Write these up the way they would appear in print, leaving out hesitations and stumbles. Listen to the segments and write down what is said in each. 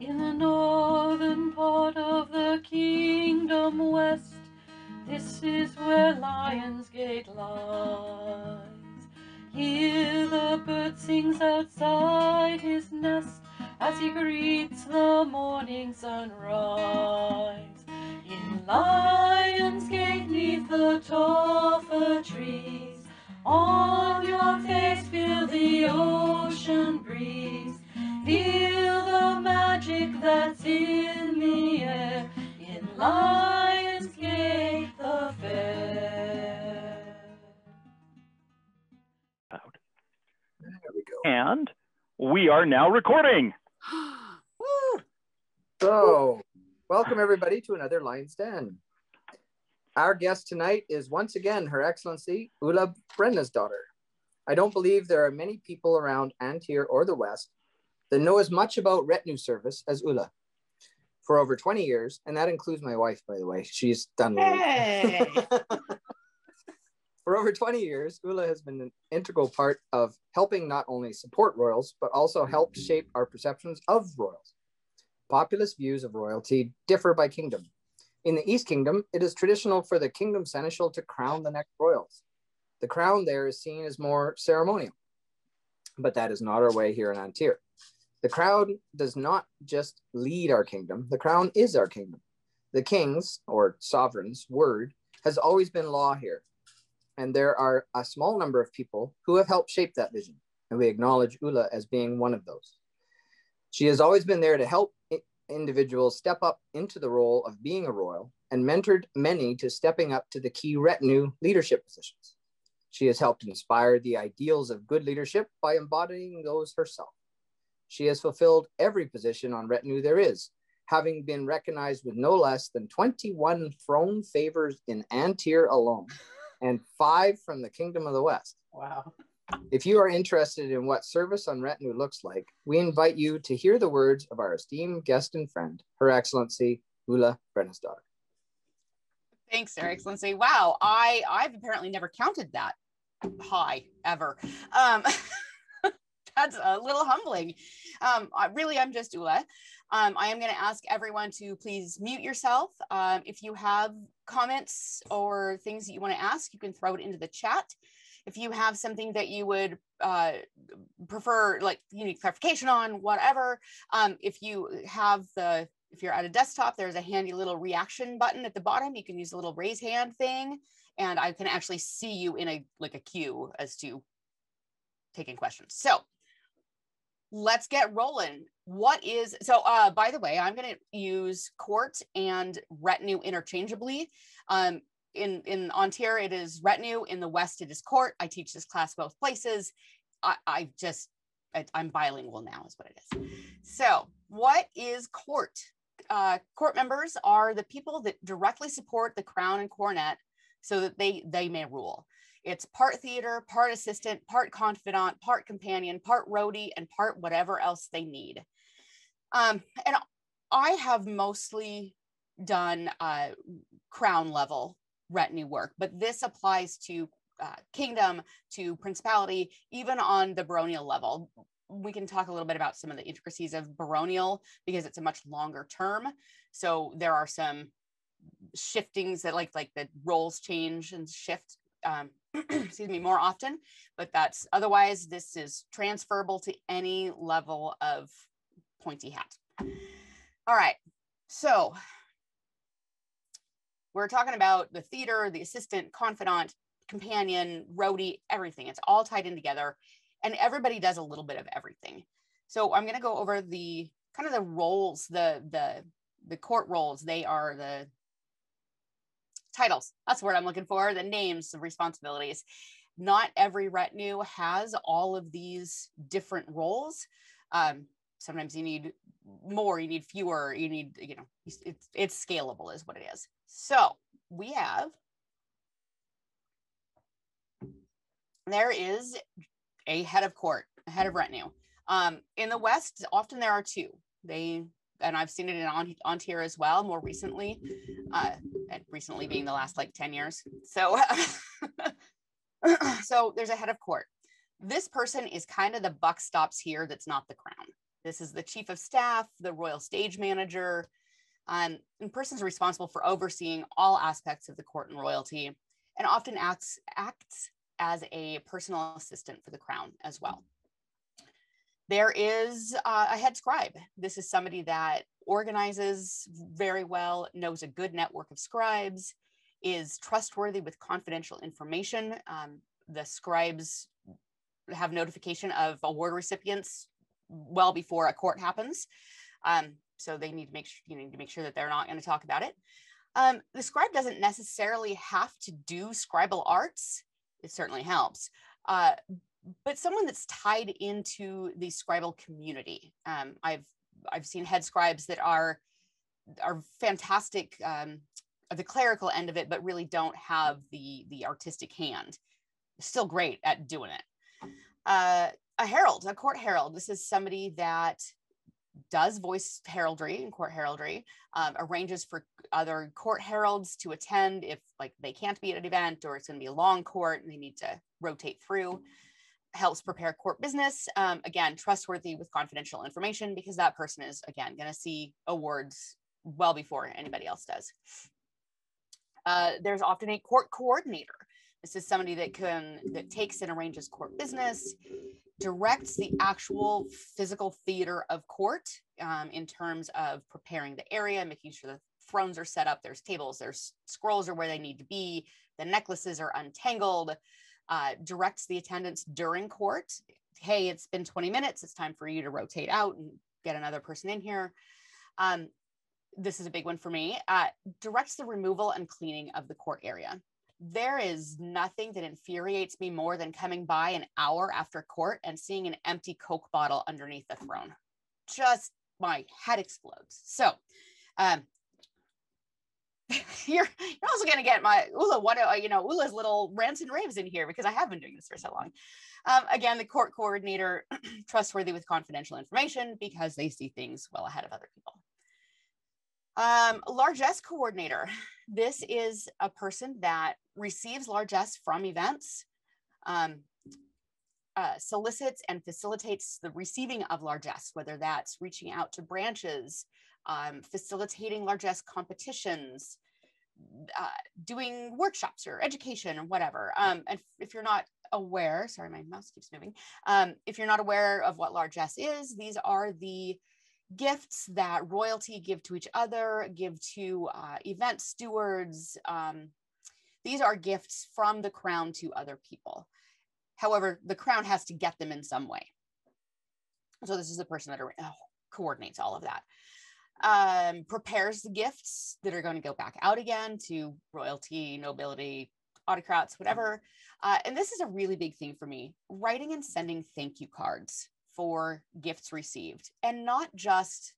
In the northern part of the kingdom west, this is where Lions Gate lies. Here the bird sings outside his nest as he greets the morning sunrise. In Lions Gate, 'neath the tall fir trees, on your face feel the ocean breeze. Feel the magic that's in the air, in Lions Gate the fair. There we go. And we are now recording. Woo! So, welcome everybody to another Lion's Den. Our guest tonight is once again Her Excellency Ulla Brennasdottir. I don't believe there are many people around Antir or the West that know as much about retinue service as Ulla. For over 20 years, and that includes my wife, by the way. She's done. Hey! For over 20 years, Ulla has been an integral part of helping not only support royals, but also help shape our perceptions of royals. Populist views of royalty differ by kingdom. In the East Kingdom, it is traditional for the kingdom seneschal to crown the next royals. The crown there is seen as more ceremonial, but that is not our way here in Antir. The crown does not just lead our kingdom, the crown is our kingdom. The king's, or sovereign's, word has always been law here. And there are a small number of people who have helped shape that vision, and we acknowledge Ulla as being one of those. She has always been there to help individuals step up into the role of being a royal and mentored many to stepping up to the key retinue leadership positions. She has helped inspire the ideals of good leadership by embodying those herself. She has fulfilled every position on retinue there is, having been recognized with no less than 21 throne favors in Antir alone, and 5 from the Kingdom of the West. Wow. If you are interested in what service on retinue looks like, we invite you to hear the words of our esteemed guest and friend, Her Excellency Ulla Brennasdottir. Thanks, Your Excellency. Wow, I've apparently never counted that high ever. That's a little humbling. I'm just Ulla. I am going to ask everyone to please mute yourself. If you have comments or things that you want to ask, you can throw it into the chat. If you have something that you would prefer, like you need clarification on, whatever, if you're at a desktop, there's a handy little reaction button at the bottom. You can use the little raise hand thing, and I can actually see you in a queue as to taking questions. So let's get rolling. By the way, I'm going to use court and retinue interchangeably. In Antir, it is retinue. In the West, it is court. I teach this class both places. I'm bilingual now is what it is. So what is court? Court members are the people that directly support the crown and coronet so that they may rule. It's part theater, part assistant, part confidant, part companion, part roadie, and part whatever else they need. And I have mostly done crown level retinue work, but this applies to kingdom, to principality, even on the baronial level. We can talk a little bit about some of the intricacies of baronial because it's a much longer term. So there are some shiftings that like the roles change and shift excuse me, more often, but that's otherwise this is transferable to any level of pointy hat. All right, so we're talking about the theater, the assistant, confidant, companion, roadie, everything. It's all tied in together, and everybody does a little bit of everything. So I'm going to go over the kind of the roles, the court roles. They are the titles. That's the word I'm looking for. The names, the responsibilities. Not every retinue has all of these different roles. Sometimes you need more, you need fewer, you need, it's scalable is what it is. So there is a head of court, a head of retinue. In the West, often there are 2. And I've seen it in Antir as well, more recently, and recently being the last 10 years. So, so there's a head of court. This person is kind of the buck stops here that's not the crown. This is the chief of staff, the royal stage manager, and persons responsible for overseeing all aspects of the court and royalty, and often acts as a personal assistant for the crown as well. There is a head scribe. This is somebody that organizes very well, knows a good network of scribes, is trustworthy with confidential information. The scribes have notification of award recipients well before a court happens. So they need to make sure that they're not going to talk about it. The scribe doesn't necessarily have to do scribal arts. It certainly helps. But someone that's tied into the scribal community. I've seen head scribes that are fantastic at the clerical end of it, but really don't have the artistic hand. Still great at doing it. A herald, a court herald. This is somebody that does voice heraldry and court heraldry, arranges for other court heralds to attend if like they can't be at an event or it's going to be a long court and they need to rotate through. Helps prepare court business. Again, trustworthy with confidential information because that person is, again, going to see awards well before anybody else does. There's often a court coordinator. This is somebody that takes and arranges court business, directs the actual physical theater of court in terms of preparing the area, making sure the thrones are set up, there's tables, there's scrolls are where they need to be, the necklaces are untangled, directs the attendants during court. Hey, it's been 20 minutes, it's time for you to rotate out and get another person in here. This is a big one for me. Directs the removal and cleaning of the court area. There is nothing that infuriates me more than coming by an hour after court and seeing an empty Coke bottle underneath the throne. Just my head explodes. So you're also going to get my Ula's little rants and raves in here because I have been doing this for so long. Again, the court coordinator, trustworthy with confidential information because they see things well ahead of other people. Largesse coordinator. This is a person that receives largesse from events, solicits and facilitates the receiving of largesse, whether that's reaching out to branches, facilitating largesse competitions, doing workshops or education or whatever. And if you're not aware, sorry, my mouse keeps moving. If you're not aware of what largesse is, these are the gifts that royalty give to each other, give to event stewards. These are gifts from the crown to other people. However, the crown has to get them in some way. So this is the person that coordinates all of that. Prepares the gifts that are going to go back out again to royalty, nobility, autocrats, whatever. And this is a really big thing for me, writing and sending thank you cards for gifts received, and not just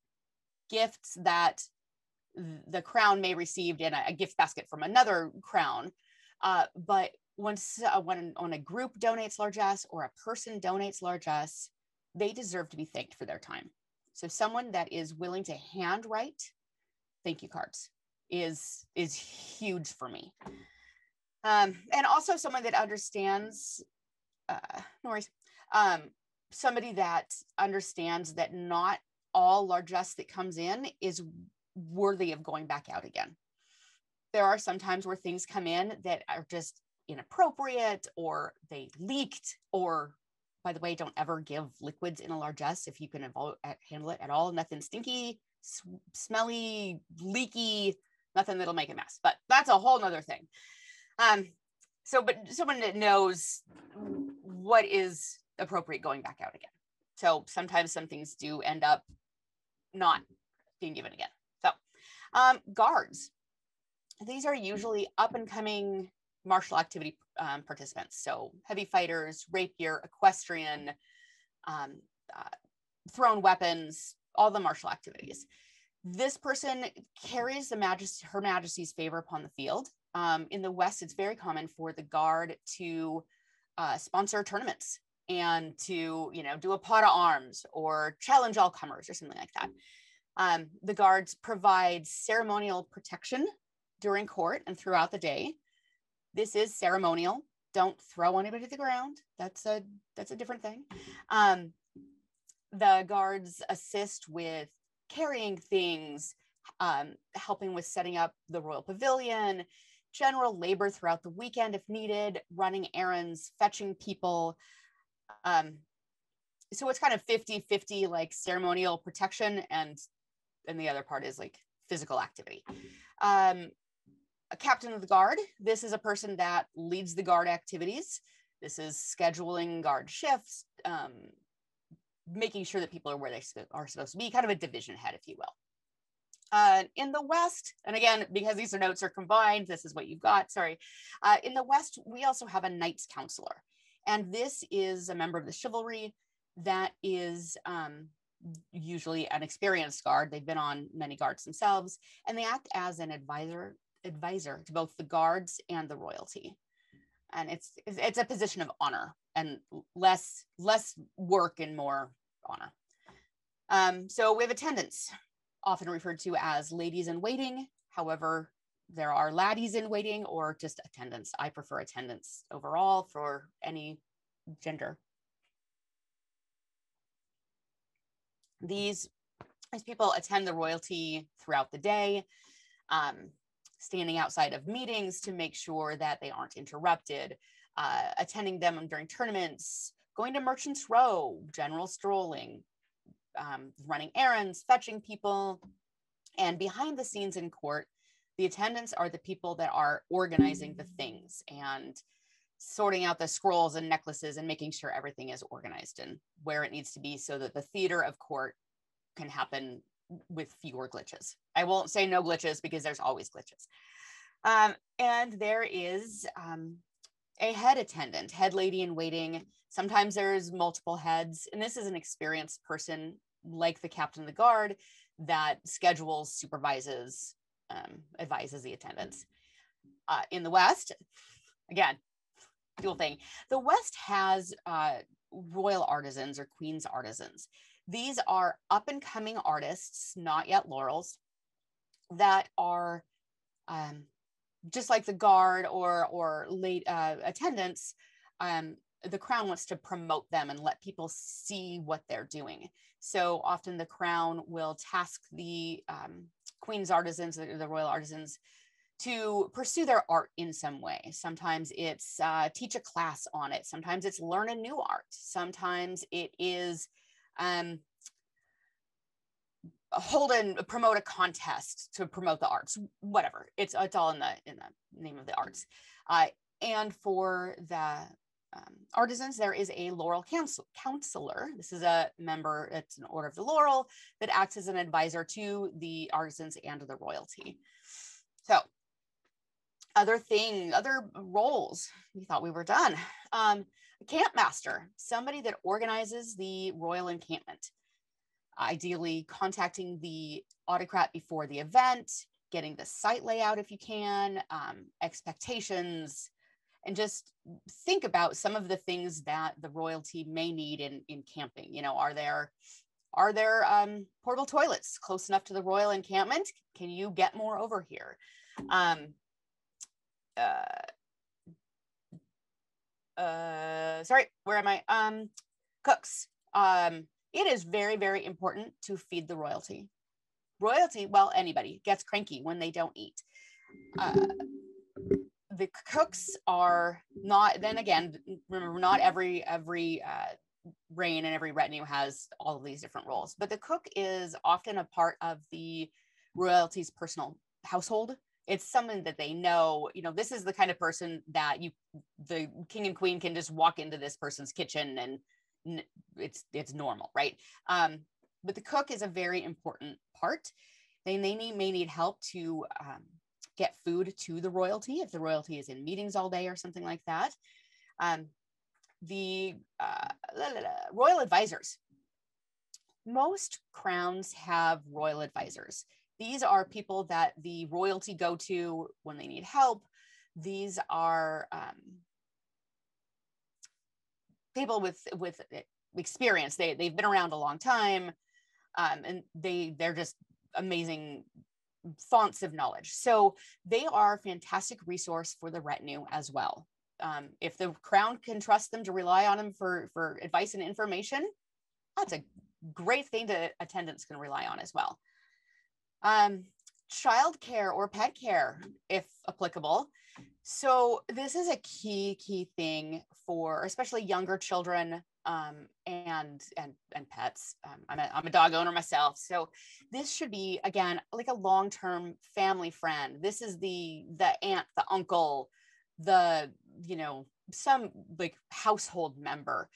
gifts that the crown may receive in a gift basket from another crown, but when a group donates largesse or a person donates largesse, they deserve to be thanked for their time. So someone that is willing to handwrite thank you cards is huge for me. And also someone that understands, no worries, somebody that understands that not all largesse that comes in is worthy of going back out again. There are some times where things come in that are just inappropriate, or they leaked, or, by the way, don't ever give liquids in a largesse if you can handle it at all. Nothing stinky, smelly, leaky, nothing that'll make a mess. But that's a whole nother thing. But someone that knows what is appropriate going back out again. So sometimes some things do end up not being given again. So guards. These are usually up and coming martial activity participants. So heavy fighters, rapier, equestrian, thrown weapons, all the martial activities. This person carries Her Majesty's favor upon the field. In the West, it's very common for the guard to sponsor tournaments and to, do a pot of arms or challenge all comers or something like that. The guards provide ceremonial protection during court and throughout the day. This is ceremonial. Don't throw anybody to the ground. That's a different thing. The guards assist with carrying things, helping with setting up the royal pavilion, general labor throughout the weekend if needed, running errands, fetching people. So it's kind of 50-50, like ceremonial protection, and the other part is like physical activity. A captain of the guard, this is a person that leads the guard activities. This is scheduling guard shifts, making sure that people are where they are supposed to be, kind of a division head, if you will. In the West, and again, because these notes are combined, this is what you've got, sorry. In the West, we also have a Knights Counselor. And this is a member of the chivalry that is usually an experienced guard. They've been on many guards themselves, and they act as an advisor to both the guards and the royalty. And it's a position of honor and less work and more honor. So we have attendants, often referred to as ladies in waiting. However, there are laddies in waiting or just attendants. I prefer attendants overall for any gender. These people attend the royalty throughout the day, standing outside of meetings to make sure that they aren't interrupted, attending them during tournaments, going to Merchants Row, general strolling, running errands, fetching people. And behind the scenes in court, the attendants are the people that are organizing the things and sorting out the scrolls and necklaces and making sure everything is organized and where it needs to be so that the theater of court can happen with fewer glitches. I won't say no glitches because there's always glitches. And there is a head attendant, head lady in waiting. Sometimes there's multiple heads, and this is an experienced person like the captain of the guard that schedules, supervises, advises the attendants. In the West, again, dual thing. The West has royal artisans or queen's artisans. These are up and coming artists, not yet laurels, that are just like the guard or late attendants. The crown wants to promote them and let people see what they're doing. So often the crown will task the queen's artisans, the royal artisans, to pursue their art in some way. Sometimes it's teach a class on it. Sometimes it's learn a new art. Sometimes it is promote a contest to promote the arts, whatever. It's all in the name of the arts. And for the artisans, there is a laurel counselor. This is a member, it's an order of the laurel that acts as an advisor to the artisans and the royalty. So other roles, we thought we were done. Camp master, somebody that organizes the royal encampment, ideally contacting the autocrat before the event, getting the site layout if you can, expectations, and just think about some of the things that the royalty may need in camping. You know, are there portable toilets close enough to the royal encampment? Can you get more over here? Sorry, where am I? Cooks. It is very, very important to feed the royalty. Royalty, well, anybody gets cranky when they don't eat. The cooks are not, then again, remember, not every reign and every retinue has all of these different roles, but the cook is often a part of the royalty's personal household. It's something that they know, you know, this is the kind of person that the king and queen can just walk into this person's kitchen and it's normal, right? But the cook is a very important part. They may need help to get food to the royalty if the royalty is in meetings all day or something like that. The royal advisors. Most crowns have royal advisors. These are people that the royalty go to when they need help. These are people with experience. They've been around a long time, and they're just amazing fonts of knowledge. So they are a fantastic resource for the retinue as well. If the crown can trust them to rely on them for advice and information, great thing that attendants can rely on as well. Child care or pet care, if applicable. So this is a key thing for especially younger children and pets. I'm a dog owner myself, so this should be, again, like a long-term family friend. This is the aunt, the uncle, the, you know, some like household member.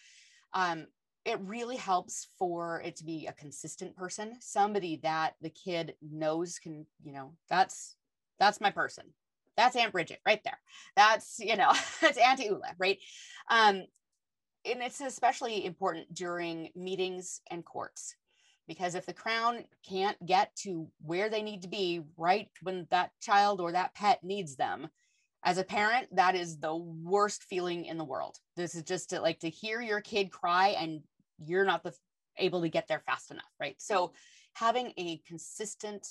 It really helps for it to be a consistent person, somebody that the kid knows can, you know, that's my person. That's Aunt Bridget right there. That's, you know, that's Auntie Ula, right? And it's especially important during meetings and courts, because if the crown can't get to where they need to be right when that child or that pet needs them, as a parent, that is the worst feeling in the world. This is just to hear your kid cry and you're not able to get there fast enough, right? So having a consistent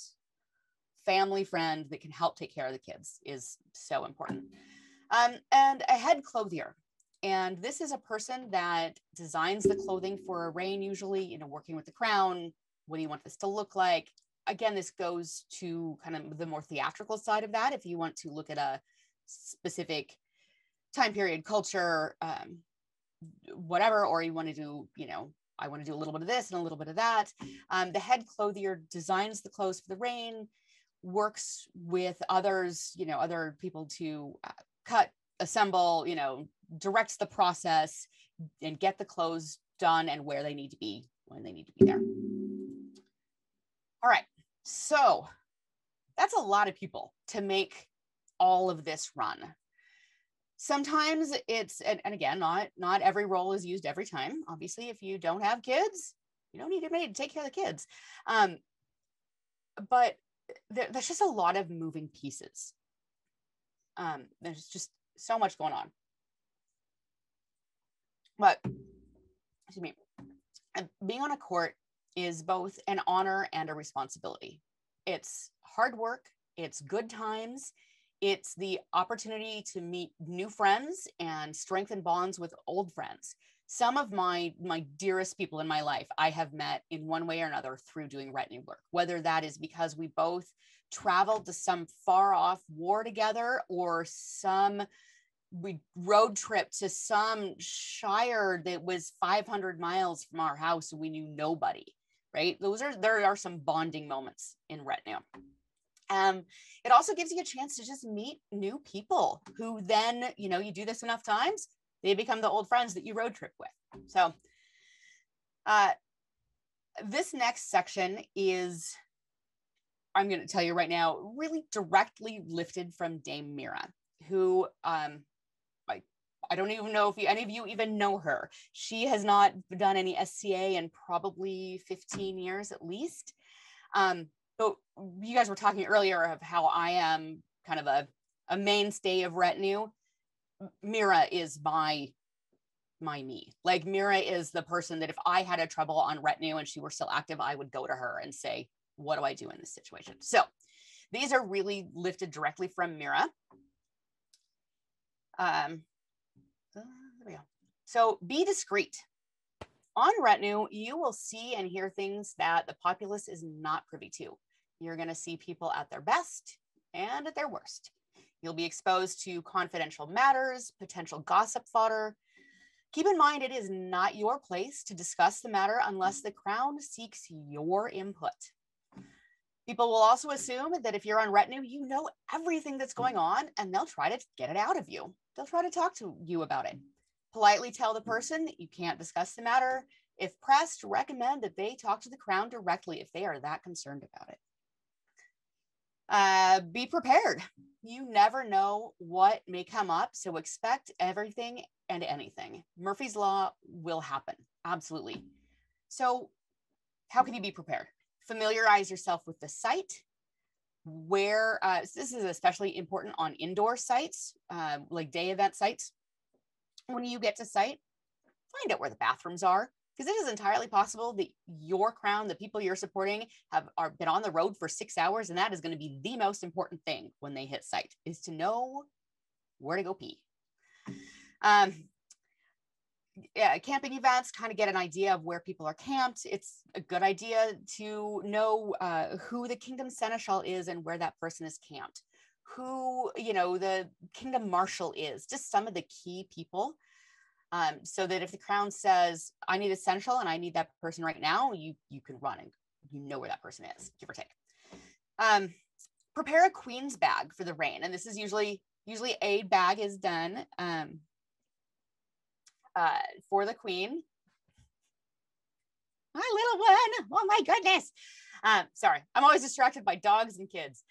family friend that can help take care of the kids is so important. And a head clothier. And this is a person that designs the clothing for a reign, usually, you know, working with the crown. What do you want this to look like? Again, this goes to kind of the more theatrical side of that. If you want to look at a specific time period, culture, whatever, or you want to do, you know, I want to do a little bit of this and a little bit of that. The head clothier designs the clothes for the reign, works with others, you know, other people to cut, assemble, you know, directs the process and get the clothes done and where they need to be when they need to be there. All right, so that's a lot of people to make all of this run. Sometimes it's, and again, not every role is used every time. Obviously, if you don't have kids, you don't need a maid to take care of the kids. But there's just a lot of moving pieces. There's just so much going on. But, excuse me, being on a court is both an honor and a responsibility. It's hard work, it's good times, it's the opportunity to meet new friends and strengthen bonds with old friends. Some of my dearest people in my life I have met in one way or another through doing retinue work, whether that is because we both traveled to some far off war together, or we road trip to some shire that was 500 miles from our house and we knew nobody, right? There are some bonding moments in retinue. It also gives you a chance to just meet new people who then, you know, you do this enough times, they become the old friends that you road trip with. So this next section is, I'm going to tell you right now, really directly lifted from Dame Mira, who I don't even know if any of you even know her. She has not done any SCA in probably 15 years at least. But you guys were talking earlier of how I am kind of a mainstay of retinue. Mira is my me. Like, Mira is the person that if I had a trouble on retinue and she were still active, I would go to her and say, what do I do in this situation? So these are really lifted directly from Mira. There we go. So be discreet. On retinue, you will see and hear things that the populace is not privy to. You're going to see people at their best and at their worst. You'll be exposed to confidential matters, potential gossip fodder. Keep in mind, it is not your place to discuss the matter unless the crown seeks your input. People will also assume that if you're on retinue, you know everything that's going on, and they'll try to get it out of you. They'll try to talk to you about it. Politely tell the person that you can't discuss the matter. If pressed, recommend that they talk to the crown directly if they are that concerned about it. Be prepared. You never know what may come up, so expect everything and anything. Murphy's Law will happen, absolutely. So how can you be prepared? Familiarize yourself with the site. Where, this is especially important on indoor sites, like day event sites. When you get to site, find out where the bathrooms are, because it is entirely possible that your crown, the people you're supporting, have been on the road for 6 hours, and that is going to be the most important thing when they hit site, is to know where to go pee. camping events, kind of get an idea of where people are camped. It's a good idea to know who the kingdom seneschal is and where that person is camped, who, you know, the kingdom marshal is, just some of the key people. So that if the crown says, I need a seneschal and I need that person right now, you can run and you know where that person is, give or take. Prepare a queen's bag for the reign. And this is usually a bag is done for the queen. My little one, oh my goodness. Sorry, I'm always distracted by dogs and kids.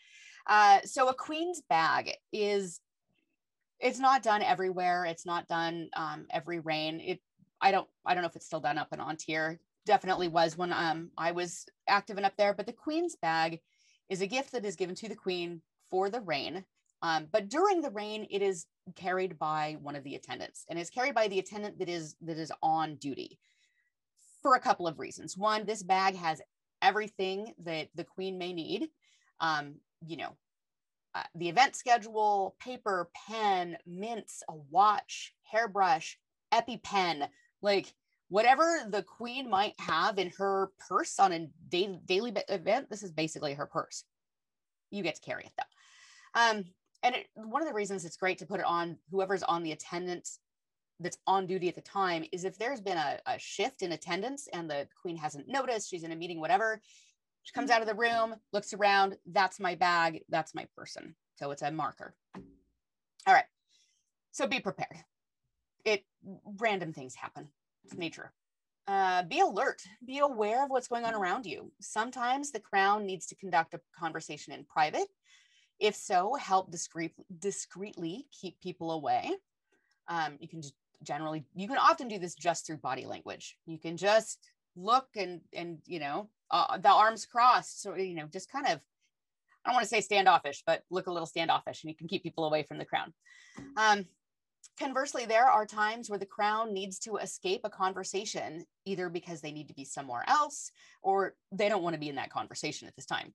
So a queen's bag it's not done everywhere. It's not done every reign. I don't know if it's still done up in Antir. Definitely was when I was active and up there, but the queen's bag is a gift that is given to the queen for the reign. But during the reign, it is carried by one of the attendants, and it's carried by the attendant that is on duty for a couple of reasons. One, this bag has everything that the queen may need. You know, the event schedule, paper, pen, mints, a watch, hairbrush, EpiPen, like whatever the queen might have in her purse on a daily event, this is basically her purse. You get to carry it though. And one of the reasons it's great to put it on whoever's on the attendant that's on duty at the time is if there's been a shift in attendance and the queen hasn't noticed, she's in a meeting, whatever, she comes out of the room, looks around, that's my bag, that's my person. So it's a marker. All right, so be prepared. Random things happen, it's nature. Be alert, be aware of what's going on around you. Sometimes the crown needs to conduct a conversation in private. If so, help discreetly keep people away. You can often do this just through body language. You can just look and you know, the arms crossed. So, you know, just kind of, I don't want to say standoffish, but look a little standoffish, and you can keep people away from the crown. Conversely, there are times where the crown needs to escape a conversation, either because they need to be somewhere else or they don't want to be in that conversation at this time.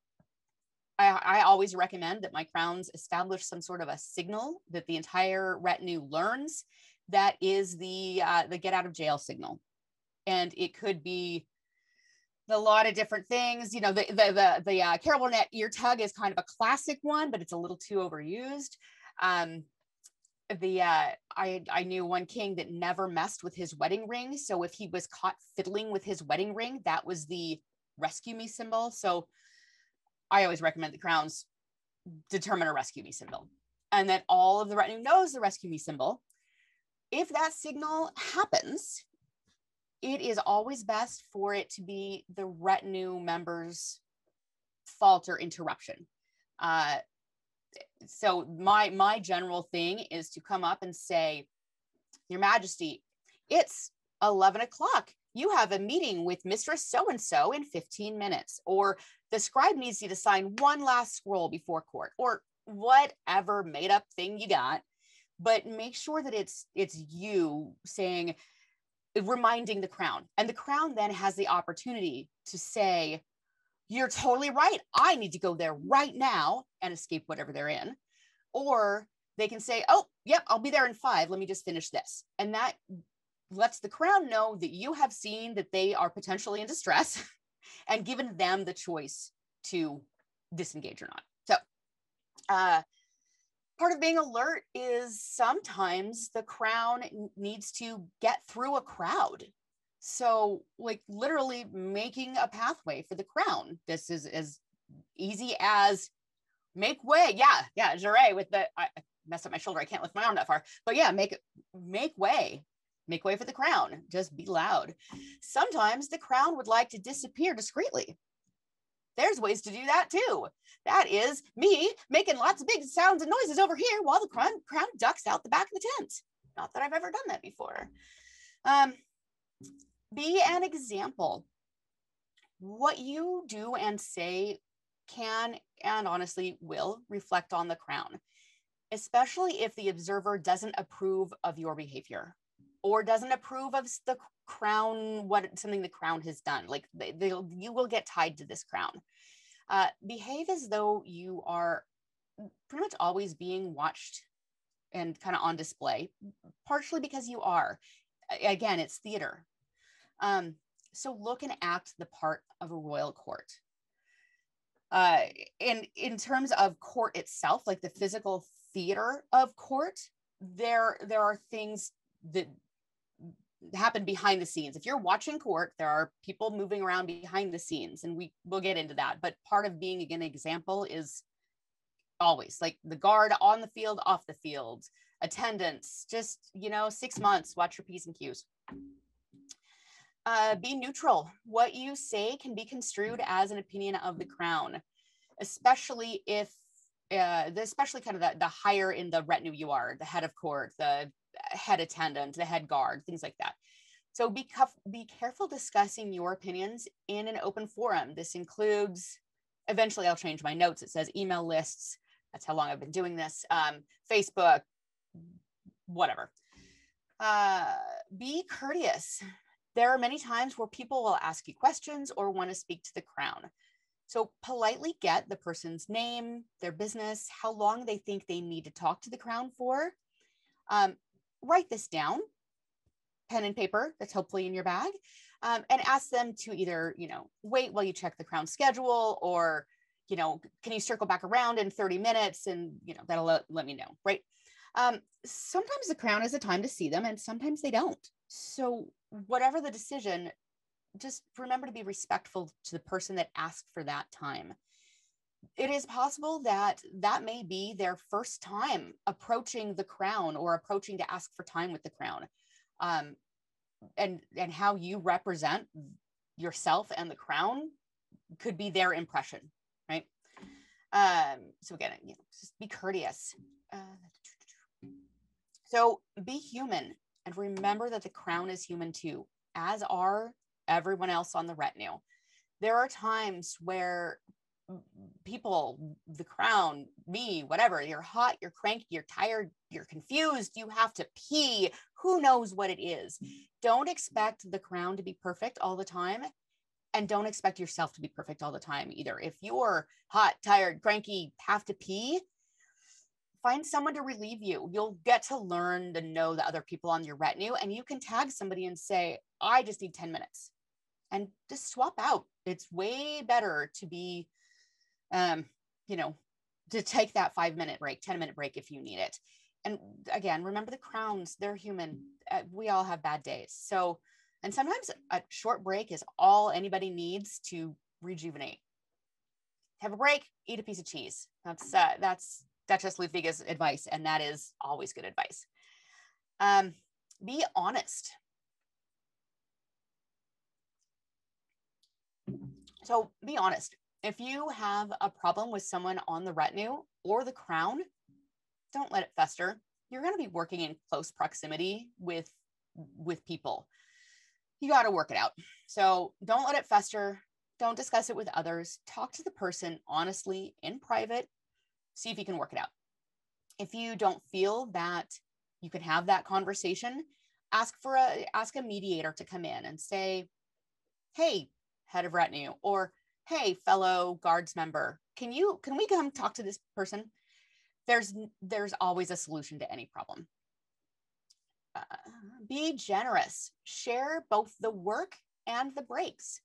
I always recommend that my crowns establish some sort of a signal that the entire retinue learns that is the get out of jail signal. And it could be a lot of different things. You know, the Carol Burnett ear tug is kind of a classic one, but it's a little too overused. I knew one king that never messed with his wedding ring. So if he was caught fiddling with his wedding ring, that was the rescue me symbol. So I always recommend the crowns determine a rescue me symbol, and that all of the retinue knows the rescue me symbol. If that signal happens, it is always best for it to be the retinue member's fault or interruption. So my general thing is to come up and say, Your Majesty, it's 11 o'clock. You have a meeting with Mistress so-and-so in 15 minutes, or the scribe needs you to sign one last scroll before court, or whatever made up thing you got. But make sure that it's you saying, reminding the crown, and the crown then has the opportunity to say, you're totally right, I need to go there right now, and escape whatever they're in. Or they can say, oh, yep, I'll be there in 5. Let me just finish this. And that lets the crown know that you have seen that they are potentially in distress and given them the choice to disengage or not. So part of being alert is sometimes the crown needs to get through a crowd. So like literally making a pathway for the crown. This is as easy as make way. Yeah, Jarre with the, I messed up my shoulder. I can't lift my arm that far, but yeah, make way. Make way for the crown. Just be loud. Sometimes the crown would like to disappear discreetly. There's ways to do that too. That is me making lots of big sounds and noises over here while the crown ducks out the back of the tent. Not that I've ever done that before. Be an example. What you do and say can and honestly will reflect on the crown, especially if the observer doesn't approve of your behavior or doesn't approve of the crown, something the crown has done. Like you will get tied to this crown. Behave as though you are pretty much always being watched and kind of on display, partially because you are. again, it's theater. So look and act the part of a royal court. And in terms of court itself, like the physical theater of court, there are things that happen behind the scenes. If you're watching court, there are people moving around behind the scenes, and we'll get into that. But part of being an example is always like the guard on the field, off the field, attendance, just, 6 months, watch your P's and Q's. Be neutral. What you say can be construed as an opinion of the crown, especially if, especially kind of the higher in the retinue you are, the head of court, the head attendant, the head guard, things like that. So be careful discussing your opinions in an open forum. This includes, eventually I'll change my notes. It says email lists. That's how long I've been doing this. Facebook, whatever. Be courteous. There are many times where people will ask you questions or want to speak to the crown. So politely get the person's name, their business, how long they think they need to talk to the crown for. Write this down, pen and paper, that's hopefully in your bag, and ask them to either, wait while you check the crown schedule, or, can you circle back around in 30 minutes? And, that'll let me know, right? Sometimes the crown has a time to see them and sometimes they don't. So whatever the decision, just remember to be respectful to the person that asked for that time. It is possible that may be their first time approaching the crown or approaching to ask for time with the crown. And how you represent yourself and the crown could be their impression, right? So again, just be courteous. So be human, and remember that the crown is human too, as are everyone else on the retinue. There are times where people, the crown, me, whatever, you're hot, you're cranky, you're tired, you're confused, you have to pee, who knows what it is. Don't expect the crown to be perfect all the time, and don't expect yourself to be perfect all the time either. If you're hot, tired, cranky, have to pee, find someone to relieve you. You'll get to learn to know the other people on your retinue, and you can tag somebody and say, I just need 10 minutes, and just swap out. It's way better to be, to take that 5-minute break, 10-minute break if you need it. And again, remember the crowns, they're human. We all have bad days. So, and sometimes a short break is all anybody needs to rejuvenate. Have a break, eat a piece of cheese. That's Duchess Ludwiga's advice, and that is always good advice. Be honest. So be honest. If you have a problem with someone on the retinue or the crown, don't let it fester. You're going to be working in close proximity with people. You got to work it out. So don't let it fester. Don't discuss it with others. Talk to the person honestly in private. See if you can work it out. If you don't feel that you can have that conversation, ask a mediator to come in and say, hey, head of retinue, or hey, fellow guards member, can we come talk to this person? There's always a solution to any problem. Be generous. Share both the work and the breaks.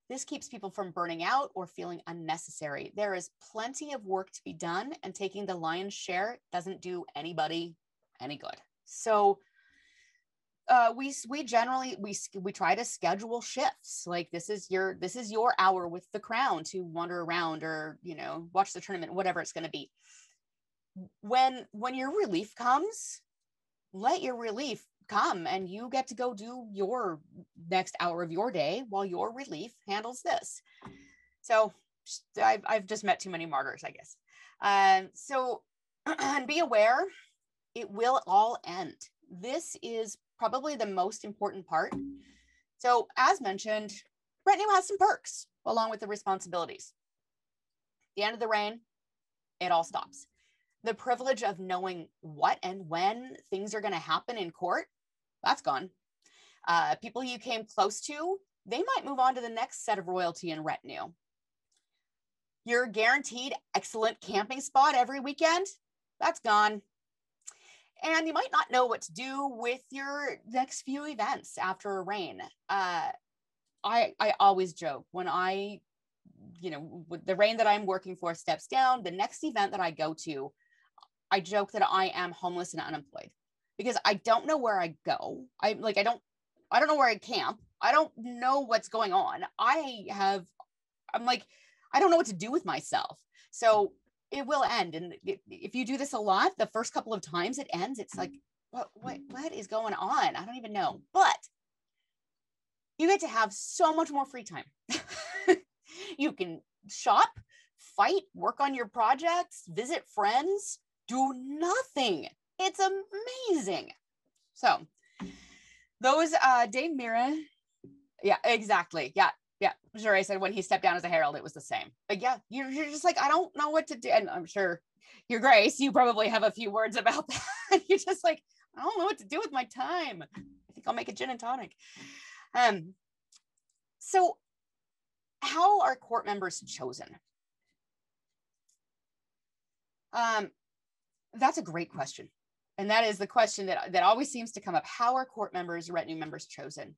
This keeps people from burning out or feeling unnecessary. There is plenty of work to be done, and taking the lion's share doesn't do anybody any good. So we generally try to schedule shifts. Like this is your hour with the crown to wander around or watch the tournament, whatever it's going to be. When your relief comes, let your relief come, and you get to go do your next hour of your day while your relief handles this. So I've just met too many martyrs, I guess. So and be aware, it will all end. This is probably the most important part. So as mentioned, retinue has some perks along with the responsibilities. At the end of the reign, it all stops. The privilege of knowing what and when things are going to happen in court, that's gone. People you came close to, they might move on to the next set of royalty and retinue. Your guaranteed excellent camping spot every weekend, that's gone. And you might not know what to do with your next few events after a reign. I always joke when with the reign that I'm working for steps down, the next event that I go to, I joke that I am homeless and unemployed because I don't know where I go. I don't know where I camp. I don't know what's going on. I don't know what to do with myself. So it will end. And if you do this a lot, the first couple of times it ends, it's like, what is going on? I don't even know. But you get to have so much more free time. You can shop, fight, work on your projects, visit friends, do nothing. It's amazing. So those Dame Mira, yeah, exactly. Yeah. Sure, I said when he stepped down as a herald, it was the same. But yeah, you're just like, I don't know what to do. And I'm sure, Your Grace, you probably have a few words about that. You're just like, I don't know what to do with my time. I think I'll make a gin and tonic. So how are court members chosen? That's a great question. And that is the question that always seems to come up. How are court members, retinue members chosen?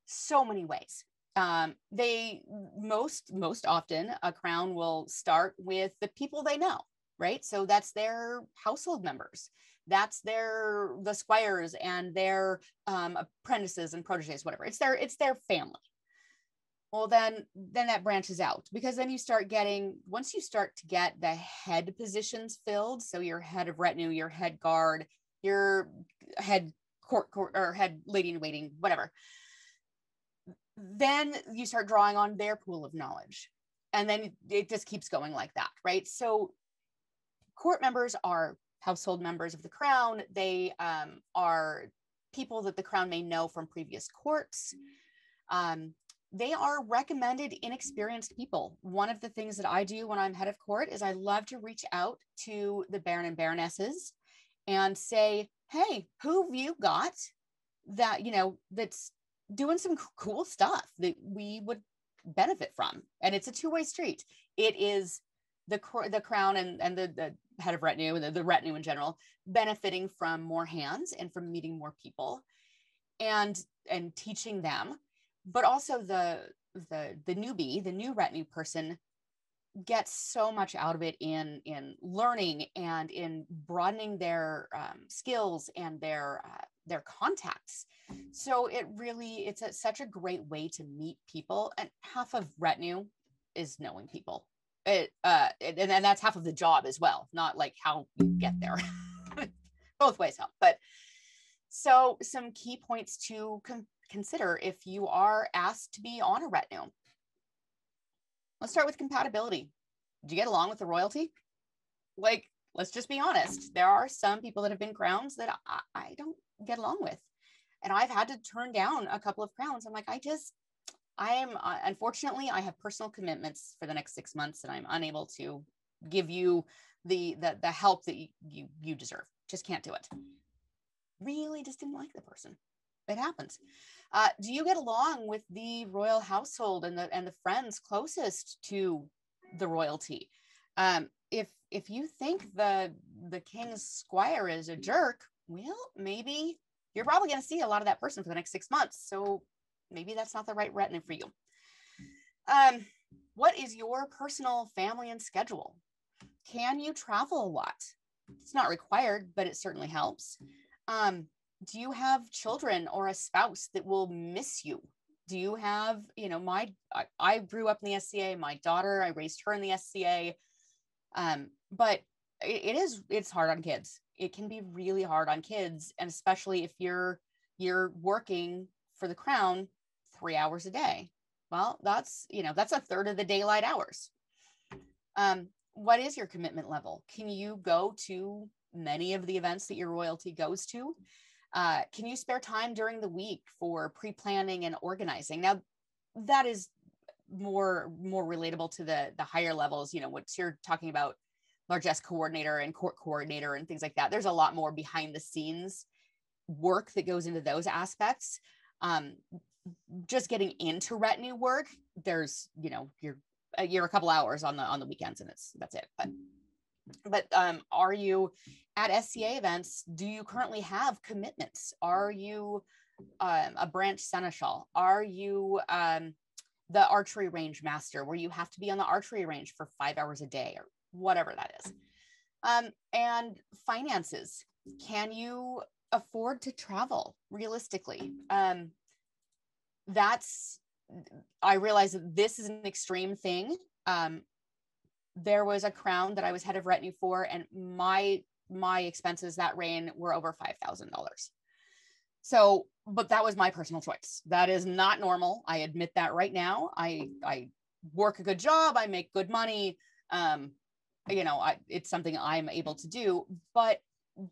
So many ways. They most often a crown will start with the people they know, right? So that's their household members. That's the squires and their apprentices and proteges, whatever. It's their family. Well, then that branches out, because then once you start to get the head positions filled, so your head of retinue, your head guard, your head court or head lady in waiting, whatever, then you start drawing on their pool of knowledge. And then it just keeps going like that, right? So court members are household members of the crown. They are people that the crown may know from previous courts. They are recommended, inexperienced people. One of the things that I do when I'm head of court is I love to reach out to the baron and baronesses and say, hey, who have you got that, that's doing some cool stuff that we would benefit from? And it's a two-way street. It is the crown and the head of retinue and the retinue in general benefiting from more hands and from meeting more people and teaching them. But also the newbie, the new retinue person, gets so much out of it in learning and in broadening their skills and their contacts. So it's such a great way to meet people. And half of retinue is knowing people. And that's half of the job as well, not like how you get there. Both ways help. But so some key points to consider if you are asked to be on a retinue. Let's start with compatibility. Do you get along with the royalty? Like, let's just be honest. There are some people that have been crowns that I don't get along with. And I've had to turn down a couple of crowns. I'm like, unfortunately, I have personal commitments for the next 6 months and I'm unable to give you the help that you deserve. Just can't do it. Really just didn't like the person. It happens. Do you get along with the royal household and the friends closest to the royalty? If you think the king's squire is a jerk, well, maybe you're probably going to see a lot of that person for the next 6 months. So maybe that's not the right retinue for you. What is your personal family and schedule? Can you travel a lot? It's not required, but it certainly helps. Do you have children or a spouse that will miss you? Do you have, I grew up in the SCA, my daughter, I raised her in the SCA. But it's hard on kids. It can be really hard on kids. And especially if you're working for the crown 3 hours a day. Well, that's a third of the daylight hours. What is your commitment level? Can you go to many of the events that your royalty goes to? Can you spare time during the week for pre-planning and organizing? Now, that is more relatable to the higher levels, what you're talking about, largesse coordinator and court coordinator and things like that. There's a lot more behind the scenes work that goes into those aspects. Just getting into retinue work, there's, you're a couple hours on the weekends and that's it. But But are you at SCA events? Do you currently have commitments? Are you a branch seneschal? Are you the archery range master, where you have to be on the archery range for 5 hours a day or whatever that is? And finances. Can you afford to travel realistically? I realize that this is an extreme thing. There was a crown that I was head of retinue for, and my expenses that reign were over $5,000. So, but that was my personal choice. That is not normal. I admit that right now. I work a good job. I make good money. You know, it's something I'm able to do. But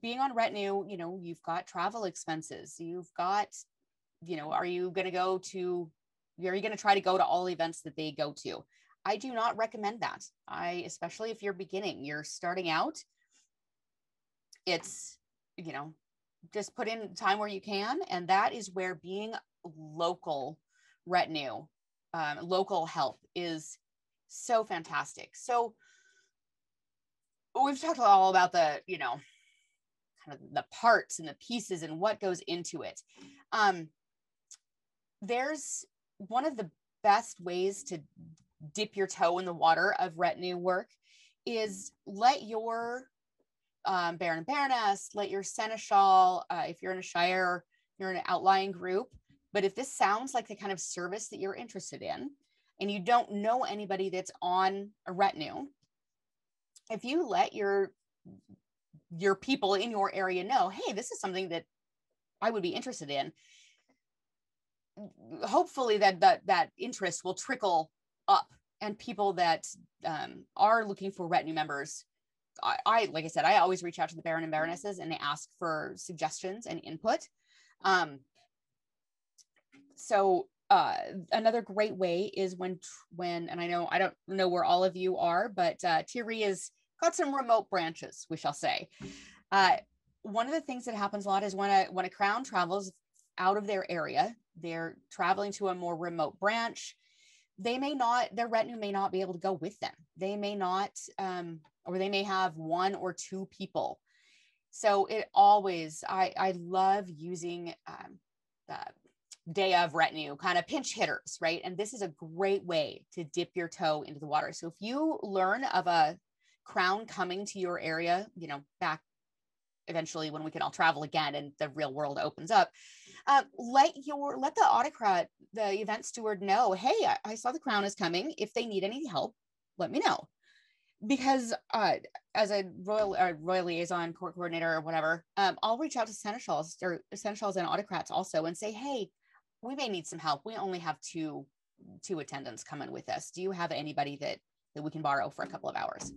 being on retinue, you know, you've got travel expenses. You've got, you know, are you going to try to go to all events that they go to? I do not recommend that. Especially if you're beginning, you're starting out, it's, you know, just put in time where you can. And that is where being local retinue, local help is so fantastic. So we've talked all about the, you know, kind of the parts and the pieces and what goes into it. There's one of the best ways to dip your toe in the water of retinue work is let your Baron and Baroness, let your Seneschal, if you're in a shire, you're in an outlying group. But if this sounds like the kind of service that you're interested in, and you don't know anybody that's on a retinue, if you let your people in your area know, hey, this is something that I would be interested in, hopefully that interest will trickle up, and people that are looking for retinue members. Like I said, I always reach out to the Baron and Baronesses and ask for suggestions and input. So another great way is when, and I don't know where all of you are, but Thierry has got some remote branches, we shall say. One of the things that happens a lot is when a crown travels out of their area, they're traveling to a more remote branch. Their retinue may not be able to go with them. They may not, or they may have one or two people. So I love using the day of retinue kind of pinch hitters, right? And this is a great way to dip your toe into the water. So if you learn of a crown coming to your area, you know, back eventually when we can all travel again and the real world opens up, let the autocrat, the event steward, know, hey, I saw the crown is coming. If they need any help, let me know. Because as a royal liaison, court coordinator, or whatever, I'll reach out to seneschals and autocrats also and say, hey, we may need some help. We only have two attendants coming with us. Do you have anybody that we can borrow for a couple of hours?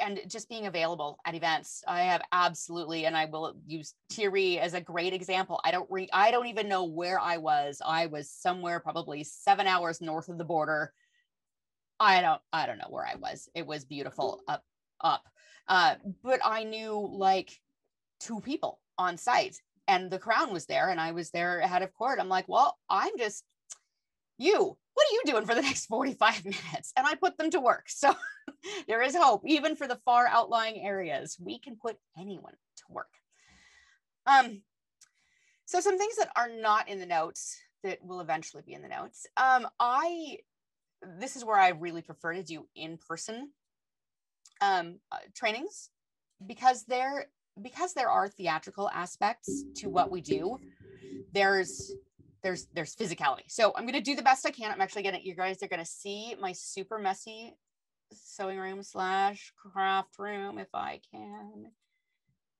And just being available at events. I have absolutely, and I will use Thierry as a great example. I don't even know where I was. I was somewhere probably 7 hours north of the border. I don't know where I was. It was beautiful up. But I knew like 2 people on site, and the crown was there, and I was there head of court. I'm like, well, what are you doing for the next 45 minutes? And I put them to work. So there is hope, even for the far outlying areas. We can put anyone to work. So some things that are not in the notes that will eventually be in the notes. This is where I really prefer to do in-person trainings, because there are theatrical aspects to what we do. There's physicality. So I'm going to do the best I can. You guys are going to see my super messy sewing room / craft room. If I can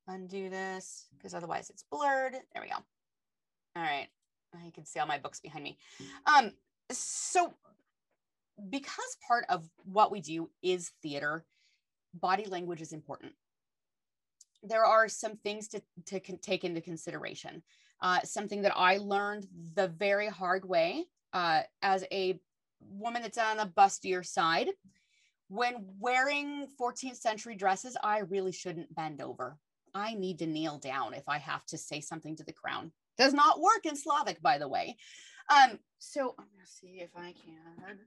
undo this, because otherwise it's blurred. There we go. All right. You can see all my books behind me. So because part of what we do is theater, body language is important. There are some things to take into consideration. Something that I learned the very hard way as a woman that's on the bustier side. When wearing 14th century dresses, I really shouldn't bend over. I need to kneel down if I have to say something to the crown. Does not work in Slavic, by the way. So I'm gonna see if I can.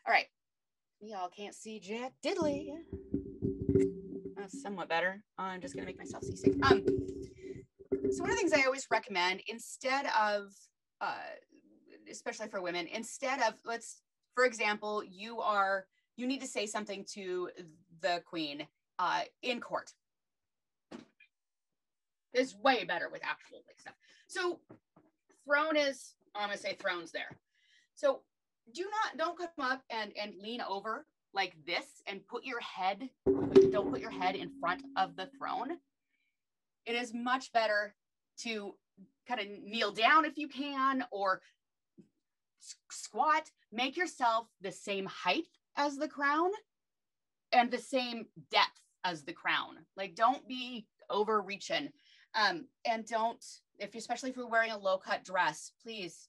All right, y'all can't see jack diddly. That's somewhat better. I'm just gonna make myself seasick. So one of the things I always recommend, instead of, especially for women, instead of, for example, you need to say something to the queen in court. It's way better with actual stuff. So throne is, I'm gonna say throne's there. So don't come up and lean over like this and don't put your head in front of the throne. It is much better to kind of kneel down if you can, or squat. Make yourself the same height as the crown and the same depth as the crown. Like, don't be overreaching. And don't, especially if you're wearing a low cut dress, please,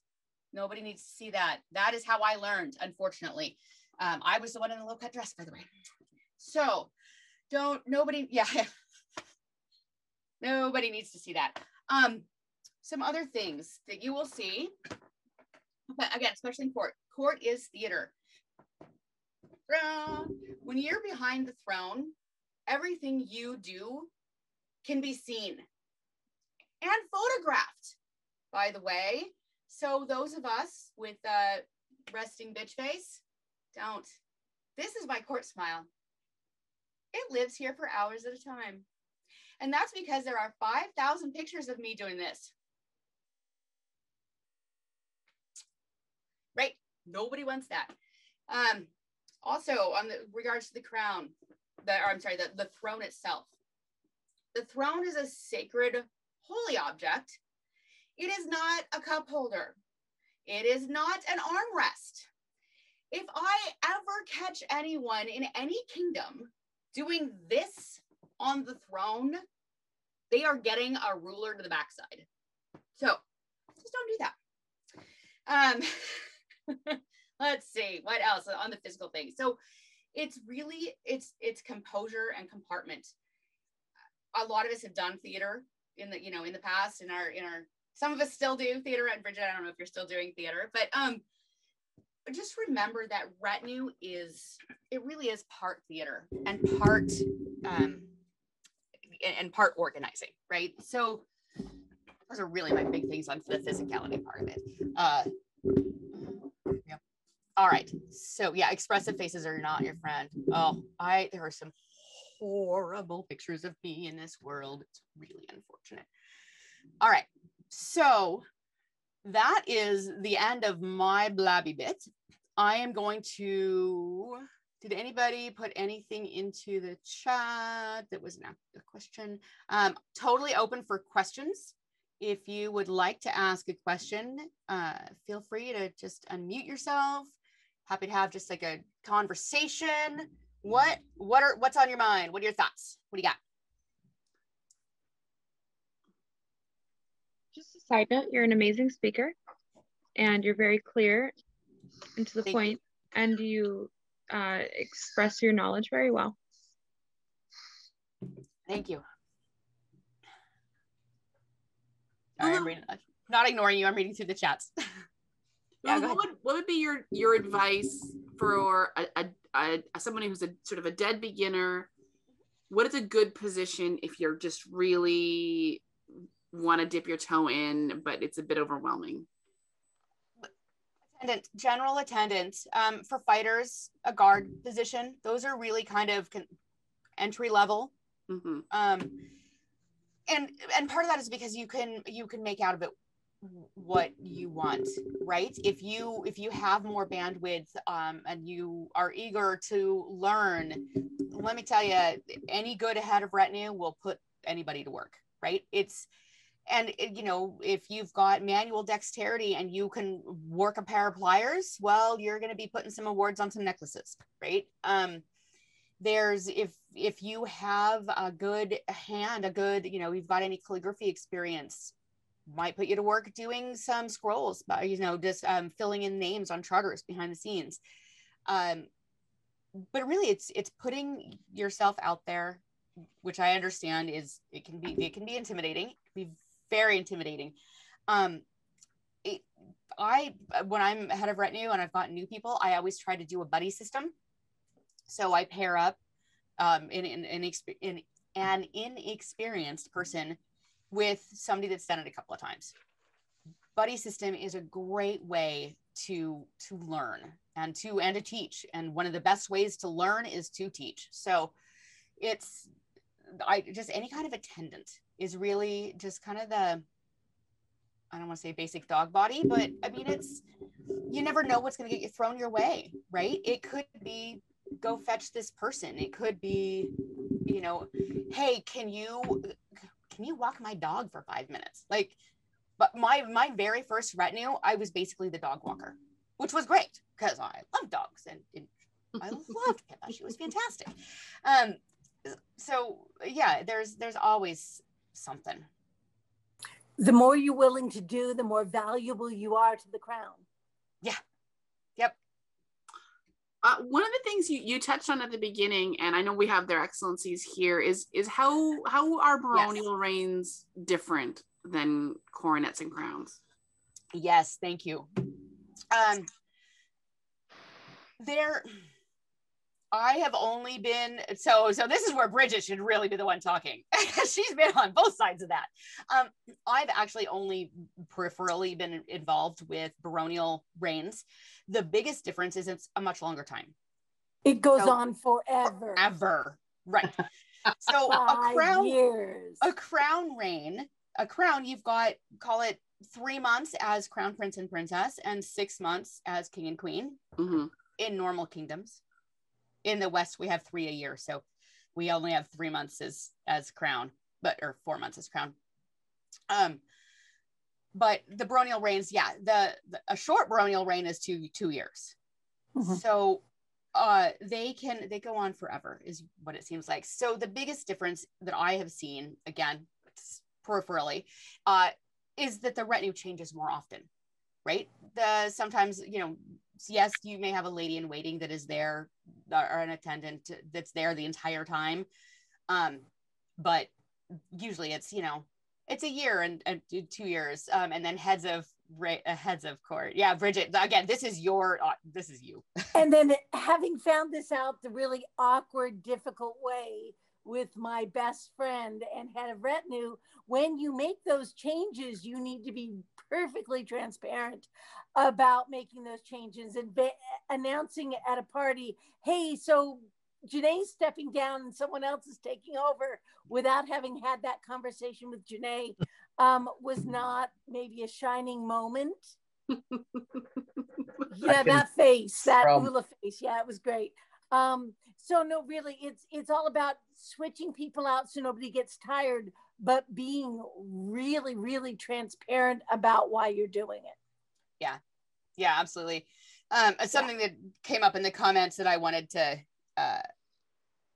nobody needs to see that. That is how I learned, unfortunately. I was the one in the low cut dress, by the way. So nobody needs to see that. Some other things that you will see, but again, especially in court. Court is theater. When you're behind the throne, everything you do can be seen and photographed, by the way. So those of us with resting bitch face, don't. This is my court smile. It lives here for hours at a time. And that's because there are 5,000 pictures of me doing this. Right? Nobody wants that. Also, on the regards to the crown, the throne itself. The throne is a sacred, holy object. It is not a cup holder. It is not an armrest. If I ever catch anyone in any kingdom doing this on the throne, they are getting a ruler to the backside. So just don't do that. Let's see what else on the physical thing. So it's really, it's composure and compartment. A lot of us have done theater in the past, in our some of us still do theater. And Bridget, I don't know if you're still doing theater, but just remember that retinue really is part theater and part organizing, right? So those are really my big things on the physicality part of it. Yeah. All right. So yeah, expressive faces are not your friend. Oh, there are some horrible pictures of me in this world. It's really unfortunate. All right. So that is the end of my blabby bit. I am going to, did anybody put anything into the chat that was a question? Totally open for questions. If you would like to ask a question, feel free to just unmute yourself. Happy to have just like a conversation. What's on your mind? What are your thoughts? What do you got? Just a side note, you're an amazing speaker and you're very clear and to the point, and you express your knowledge very well. Thank you. I'm reading, not ignoring you, I'm reading through the chats. Yeah, what would be your advice for someone who's a sort of a dead beginner? What is a good position if you're just really want to dip your toe in, but it's a bit overwhelming? General attendant. For fighters, a guard position. Those are really kind of entry level. Mm-hmm. And part of that is because you can make out of it what you want, right? If you have more bandwidth and you are eager to learn, let me tell you, any good head of retinue will put anybody to work, right? If you've got manual dexterity and you can work a pair of pliers, well, you're going to be putting some awards on some necklaces, right? If you have a good hand, you've got any calligraphy experience, might put you to work doing some scrolls, but just filling in names on charters behind the scenes. But really, it's putting yourself out there, which I understand it can be intimidating. It can be very intimidating. When I'm head of retinue and I've got new people, I always try to do a buddy system. So I pair up in an inexperienced person with somebody that's done it a couple of times. Buddy system is a great way to learn and to teach. And one of the best ways to learn is to teach. So it's, just any kind of attendant is really just kind of the, I don't want to say basic dog body, but I mean, it's, you never know what's going to get you thrown your way, right? It could be, go fetch this person. It could be, you know, hey, can you walk my dog for 5 minutes? Like, but my very first retinue, I was basically the dog walker, which was great because I love dogs and I loved Pippa. She was fantastic. So yeah, there's always something. The more you're willing to do, the more valuable you are to the crown. Yeah. Yep. One of the things you touched on at the beginning, and I know we have their excellencies here, is how are baronial reigns different than coronets and crowns? Yes, thank you. I have only been, so this is where Bridget should really be the one talking. She's been on both sides of that. I've actually only peripherally been involved with baronial reigns. The biggest difference is it's a much longer time. It goes on forever. Forever, right. So 5 years. A crown reign, you've got, call it 3 months as crown prince and princess and 6 months as king and queen in normal kingdoms. In the West, we have 3 a year. So we only have 3 months as crown, or 4 months as crown. But the baronial reigns, yeah, a short baronial reign is 2 years. So they go on forever is what it seems like. So the biggest difference that I have seen, again, peripherally, is that the retinue changes more often, right? Sometimes, you know, yes, you may have a lady in waiting that is there, or an attendant that's there the entire time. But usually it's, you know, it's a year and 2 years, and then heads of court. Yeah, Bridget, again, this is you. And then having found this out the really awkward, difficult way with my best friend and head of retinue, when you make those changes, you need to be perfectly transparent about making those changes and announcing at a party, hey, so Janae's stepping down and someone else is taking over, without having had that conversation with Janae, was not maybe a shining moment. Yeah, that face, that Ula face. Yeah, it was great. So no, really, it's all about switching people out so nobody gets tired, but being really, really transparent about why you're doing it. Yeah, absolutely. Something that came up in the comments that I wanted to, I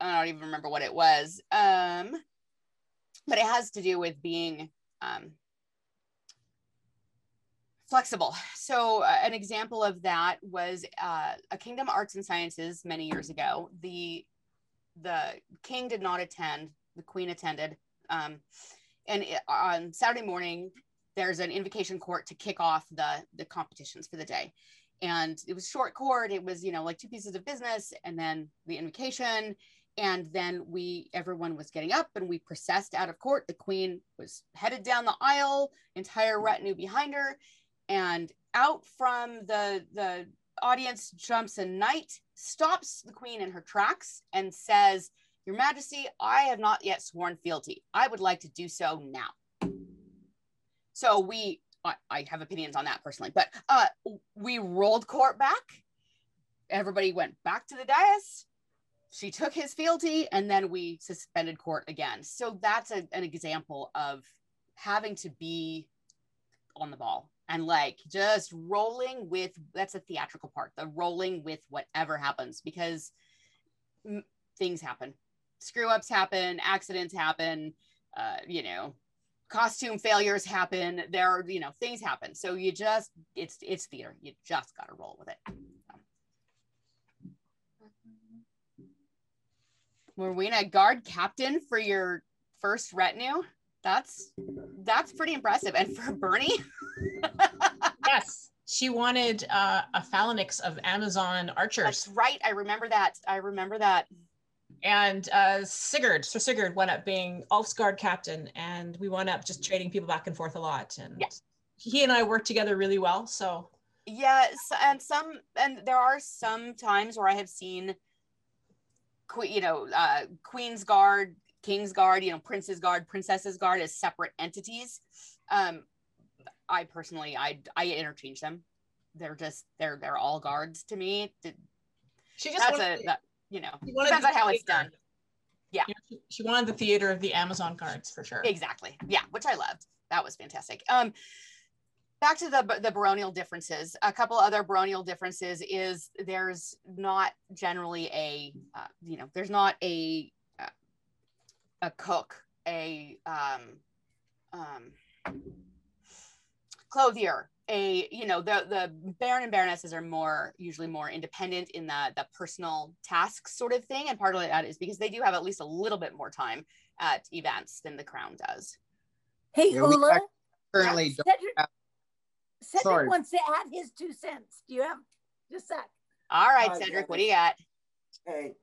don't even remember what it was, but it has to do with being flexible. So an example of that was a Kingdom Arts and Sciences many years ago. The king did not attend, the queen attended. And on Saturday morning, there's an invocation court to kick off the competitions for the day. And it was short court. It was, you know, like 2 pieces of business and then the invocation. And then everyone was getting up and we processed out of court. The queen was headed down the aisle, entire retinue behind her. And out from the audience jumps a knight, stops the queen in her tracks and says, "Your Majesty, I have not yet sworn fealty. I would like to do so now." So I have opinions on that personally, but we rolled court back. Everybody went back to the dais. She took his fealty and then we suspended court again. So that's an example of having to be on the ball and like just rolling with, that's a theatrical part, the rolling with whatever happens, because things happen, screw ups happen, accidents happen, you know, costume failures happen, there are, you know, things happen. So you just, it's theater. You just got to roll with it. Rowena, guard captain for your first retinue. That's pretty impressive. And for Bernie. Yes, she wanted a phalanx of Amazon archers. That's right. I remember that. And Sir Sigurd wound up being Ulfsguard captain, and we wound up just trading people back and forth a lot. And he and I worked together really well. So yes, and there are some times where I have seen, Queen's Guard, King's Guard, Prince's Guard, Princess's Guard as separate entities. I personally, I interchange them. They're all guards to me. She just depends on how it's done. Yeah. She wanted the theater of the Amazon guards for sure. Exactly. Yeah, which I loved. That was fantastic. Back to the baronial differences. A couple other baronial differences is there's not generally there's not a cook, a clothier, the baron and baronesses are usually more independent in the personal tasks sort of thing, and part of that is because they do have at least a little bit more time at events than the crown does. Hey, Ula, currently Cedric wants to add his 2 cents. Do you have just a sec? All right, Cedric, what do you got? Hey,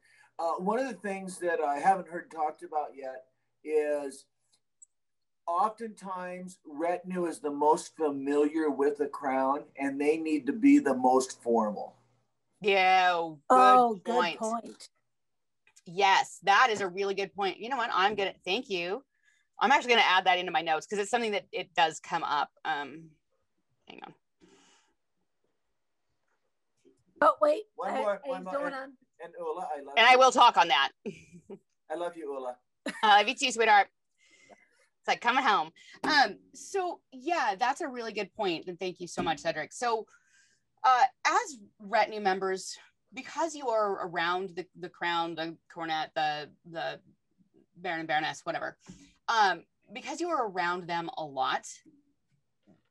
one of the things that I haven't heard talked about yet is oftentimes retinue is the most familiar with the crown, and they need to be the most formal. Yeah, good point. Yes, that is a really good point. You know what? Thank you. I'm actually gonna add that into my notes because it's something that it does come up. Hang on. Oh wait, one more. Going on. And Ula, I love you. And I will talk on that. I love you, Ula. I love you too, sweetheart. It's like coming home. So yeah, that's a really good point. And thank you so much, Cedric. So as retinue members, because you are around the crown, the cornet, the baron and baroness, whatever, because you are around them a lot,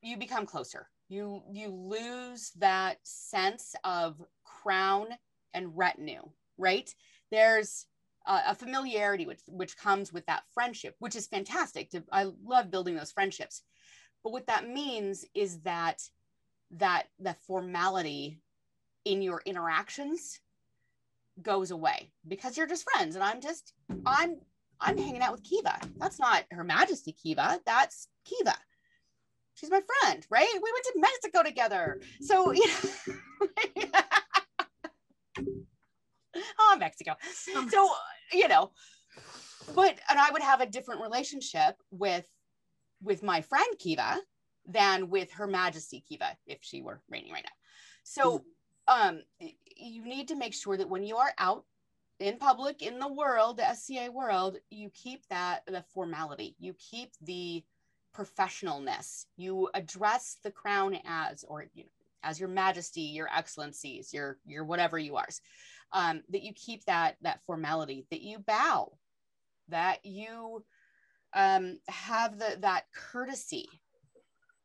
you become closer. You lose that sense of crown and retinue, right? There's a familiarity which comes with that friendship, which is fantastic. I love building those friendships. But what that means is that the formality in your interactions goes away because you're just friends. And I'm hanging out with Kiva. That's not Her Majesty Kiva. That's Kiva. She's my friend, right? We went to Mexico together. So, Mexico. So, and I would have a different relationship with my friend Kiva than with Her Majesty Kiva if she were reigning right now. So, you need to make sure that when you are out in public, in the world, the SCA world, you keep the formality, you keep the professionalness, you address the crown as Your Majesty, Your Excellencies, your whatever you are, that you keep that formality, that you bow, that you have that courtesy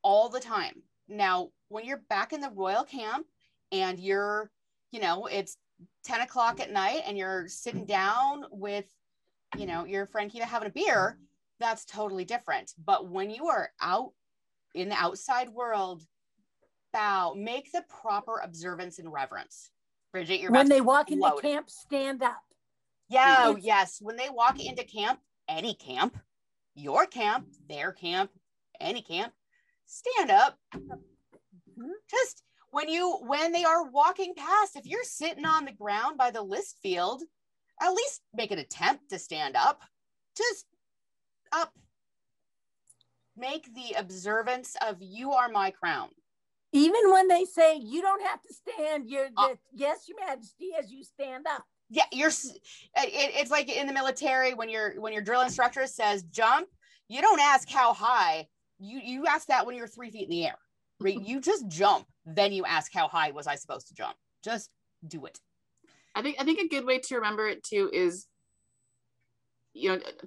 all the time. Now, when you're back in the royal camp and you're, it's 10 o'clock at night and you're sitting down with, your friend Kiva having a beer, that's totally different. But when you are out in the outside world, bow, make the proper observance and reverence. Bridget, when they walk into camp, stand up. Yeah, yes. When they walk into camp, any camp, your camp, their camp, any camp, stand up. Just when they are walking past, if you're sitting on the ground by the list field, at least make an attempt to stand up. Just up. Make the observance of you are my crown. Even when they say you don't have to stand, yes, Your Majesty, as you stand up. Yeah, it's like in the military when your drill instructor says jump, you don't ask how high. You ask that when you're 3 feet in the air. Right? You just jump, then you ask how high was I supposed to jump. Just do it. I think a good way to remember it too is,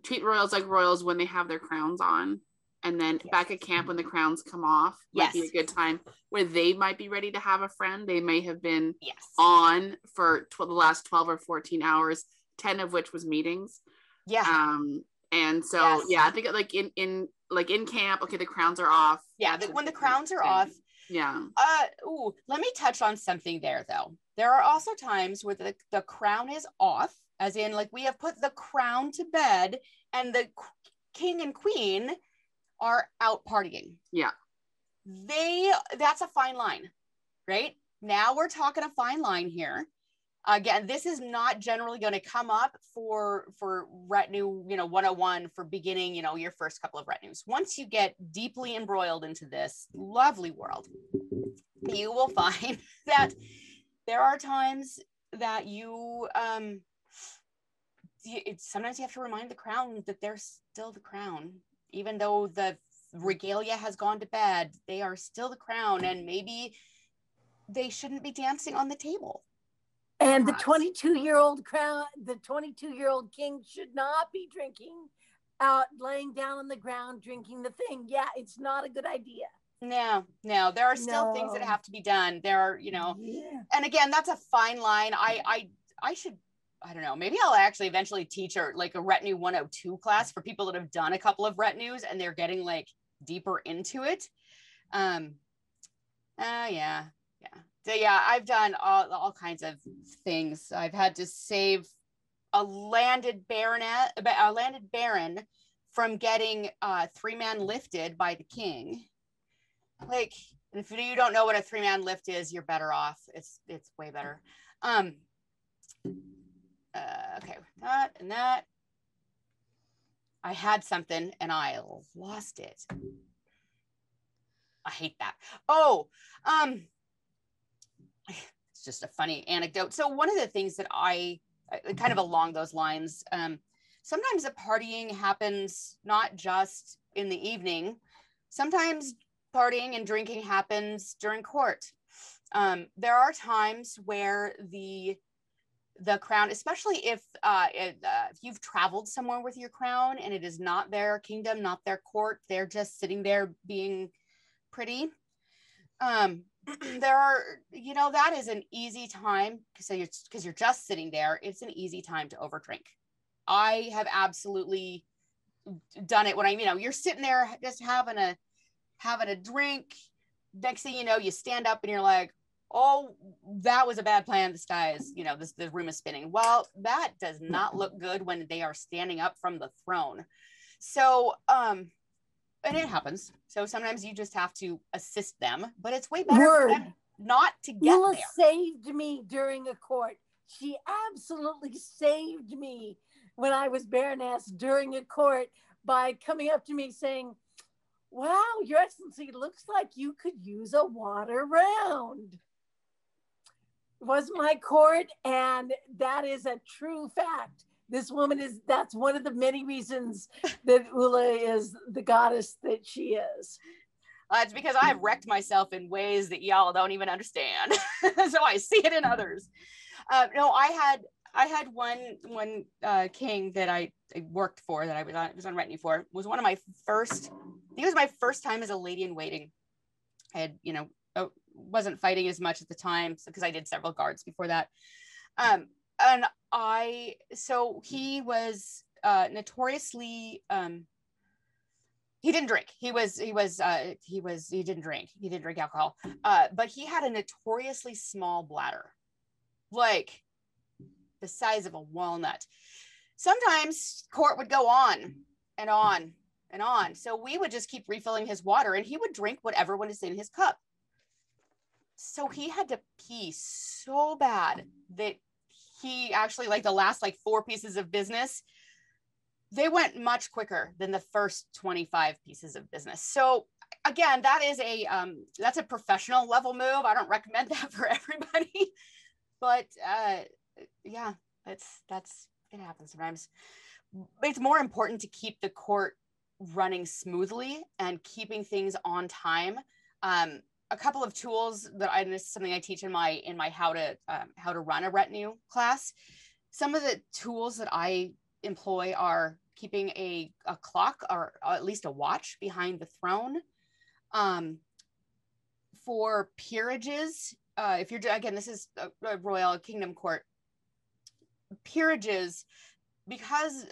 treat royals like royals when they have their crowns on. And then back at camp when the crowns come off, might be a good time where they might be ready to have a friend. They may have been on for the last 12 or 14 hours, 10 of which was meetings. Yeah. And so, I think in camp, okay, the crowns are off. Yeah, when the crowns are off. Yeah. Let me touch on something there, though. There are also times where the crown is off as in like we have put the crown to bed and the king and queen are out partying. Yeah. That's a fine line, right? Now we're talking a fine line here. Again, this is not generally going to come up for retinue, 101 for beginning, your first couple of retinues. Once you get deeply embroiled into this lovely world, you will find that there are times that sometimes you have to remind the crown that they're still the crown, even though the regalia has gone to bed, they are still the crown, and maybe they shouldn't be dancing on the table. And the 22-year-old crown, the 22-year-old king should not be drinking out, laying down on the ground, drinking the thing. Yeah, it's not a good idea. No, there are still things that have to be done. There are, and again, that's a fine line. I don't know, maybe I'll actually eventually teach like a retinue 102 class for people that have done a couple of retinues and they're getting like deeper into it. Yeah. So yeah, I've done all kinds of things. I've had to save a landed baron from getting 3-man lifted by the king. Like, if you don't know what a 3-man lift is, you're better off. It's way better. Okay, that and that. I had something and I lost it. I hate that. Oh, it's just a funny anecdote. So one of the things that I kind of along those lines, sometimes the partying happens not just in the evening. Sometimes partying and drinking happens during court. There are times where the crown, especially if you've traveled somewhere with your crown and it is not their kingdom, not their court, they're just sitting there being pretty. There are, that is an easy time because you're just sitting there. It's an easy time to overdrink. I have absolutely done it when you're sitting there just having a drink. Next thing you know, you stand up and you're like, oh, that was a bad plan. The sky is, the room is spinning. Well, that does not look good when they are standing up from the throne. So, and it happens. So sometimes you just have to assist them, but it's way better for them not to get Willa there. saved me during a court. She absolutely saved me when I was Baroness during a court by coming up to me saying, wow, Your Excellency, looks like you could use a water round. It was my court, and that is a true fact. This woman that's one of the many reasons that Ula is the goddess that she is. It's because I've wrecked myself in ways that y'all don't even understand. So I see it in others. No, I had one king that I worked for, that I was on retinue for. It was one of my first, I think it was my first time as a lady in waiting. I had, wasn't fighting as much at the time because I did several guards before that. So he was notoriously, he didn't drink. He didn't drink. He didn't drink alcohol. But he had a notoriously small bladder, like the size of a walnut. Sometimes court would go on and on and on. So we would just keep refilling his water and he would drink whatever was in his cup. So he had to pee so bad that he actually, like the last 4 pieces of business, they went much quicker than the first 25 pieces of business. So again, that is that's a professional level move. I don't recommend that for everybody, but yeah, it happens sometimes. It's more important to keep the court running smoothly and keeping things on time. A couple of tools that this is something I teach in my how to run a retinue class. Some of the tools that I employ are keeping a clock or at least a watch behind the throne. For peerages, if you're, again, this is a royal kingdom court, peerages, because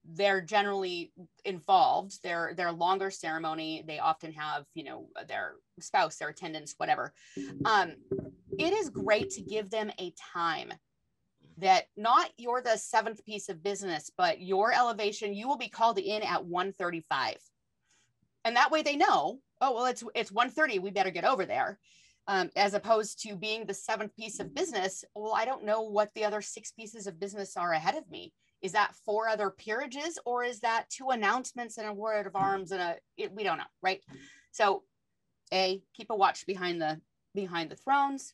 they're generally involved, they're longer ceremony, they often have, their spouse, their attendants, whatever. It is great to give them a time that not you're the 7th piece of business, but your elevation, you will be called in at 1:35. And that way they know, oh, well, it's 1:30, we better get over there. As opposed to being the 7th piece of business, well, I don't know what the other 6 pieces of business are ahead of me. Is that 4 other peerages, or is that 2 announcements and a word of arms and we don't know, right? So keep a watch behind the thrones.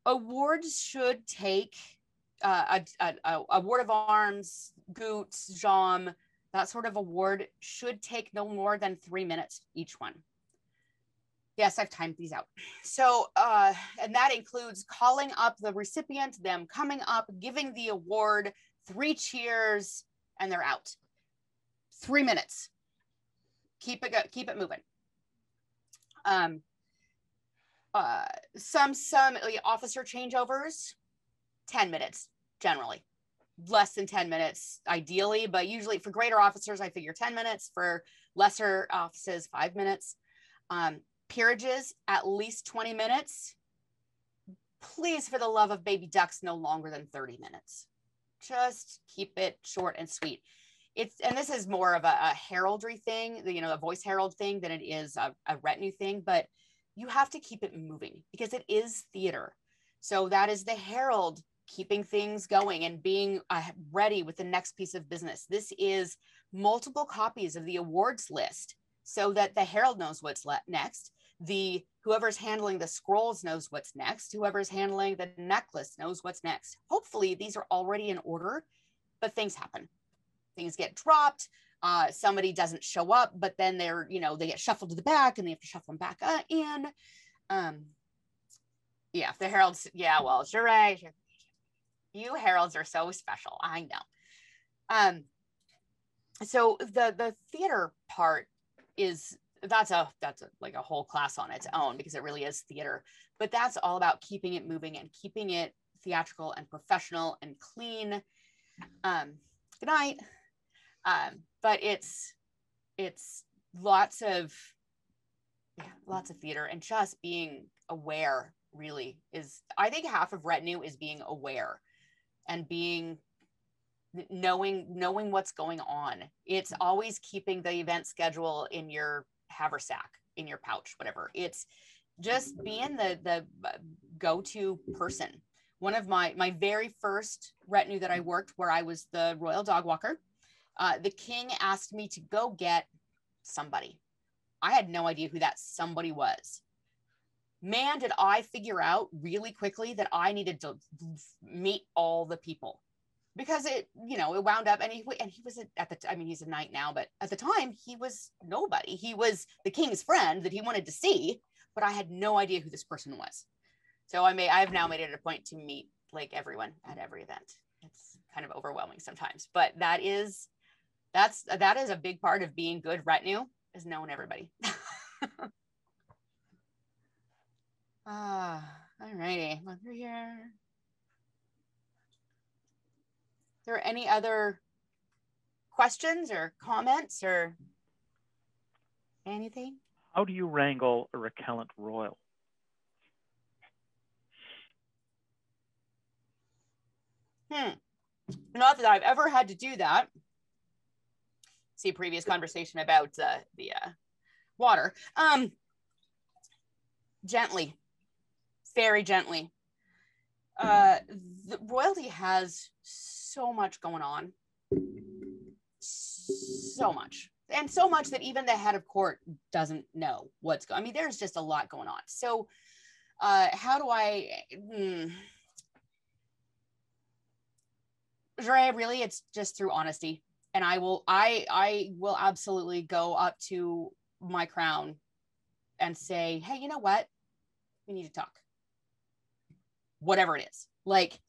Awards should take a word of arms, goots, jam, that sort of award should take no more than 3 minutes each one. Yes, I've timed these out. So, and that includes calling up the recipient, them coming up, giving the award, 3 cheers, and they're out. 3 minutes. Keep it moving. Some officer changeovers, 10 minutes generally. Less than 10 minutes ideally, but usually for greater officers, I figure 10 minutes. For lesser offices, 5 minutes. Peerages, at least 20 minutes. Please, for the love of baby ducks, no longer than 30 minutes. Just keep it short and sweet. And this is more of a heraldry thing, a voice herald thing than it is a retinue thing, but you have to keep it moving because it is theater. So that is the herald keeping things going and being ready with the next piece of business. This is multiple copies of the awards list so that the herald knows what's next. Whoever's handling the scrolls knows what's next. Whoever's handling the necklace knows what's next. Hopefully these are already in order, but things happen. Things get dropped. Somebody doesn't show up, but then they get shuffled to the back and they have to shuffle them back in. Yeah, the heralds. Yeah, well, sure. You heralds are so special. I know. So the theater part is that's like a whole class on its own because it really is theater. But that's all about keeping it moving and keeping it theatrical and professional and clean. Good night. But it's lots of theater, and just being aware really is, I think half of retinue is being aware and knowing what's going on. It's always keeping the event schedule in your haversack, in your pouch, whatever. It's just being the go-to person. One of my very first retinue that I worked, where I was the royal dog walker, the king asked me to go get somebody. I had no idea who that somebody was. Man, did I figure out really quickly that I needed to meet all the people, because it wound up, and he was he's a knight now, but at the time he was nobody. He was the king's friend that he wanted to see, but I had no idea who this person was. So I've now made it a point to meet like everyone at every event. It's kind of overwhelming sometimes, but that is a big part of being good retinue, is knowing everybody. All righty, over here. Is there any other questions or comments or anything? How do you wrangle a recalent royal? Not that I've ever had to do that. See previous conversation about the water. Gently, very gently. The royalty has so much going on, so much, and so much that even the head of court doesn't know what's going on. I mean, there's just a lot going on. So how do I really, it's just through honesty. And I will absolutely go up to my crown and say, hey, you know what? We need to talk. Whatever it is. Like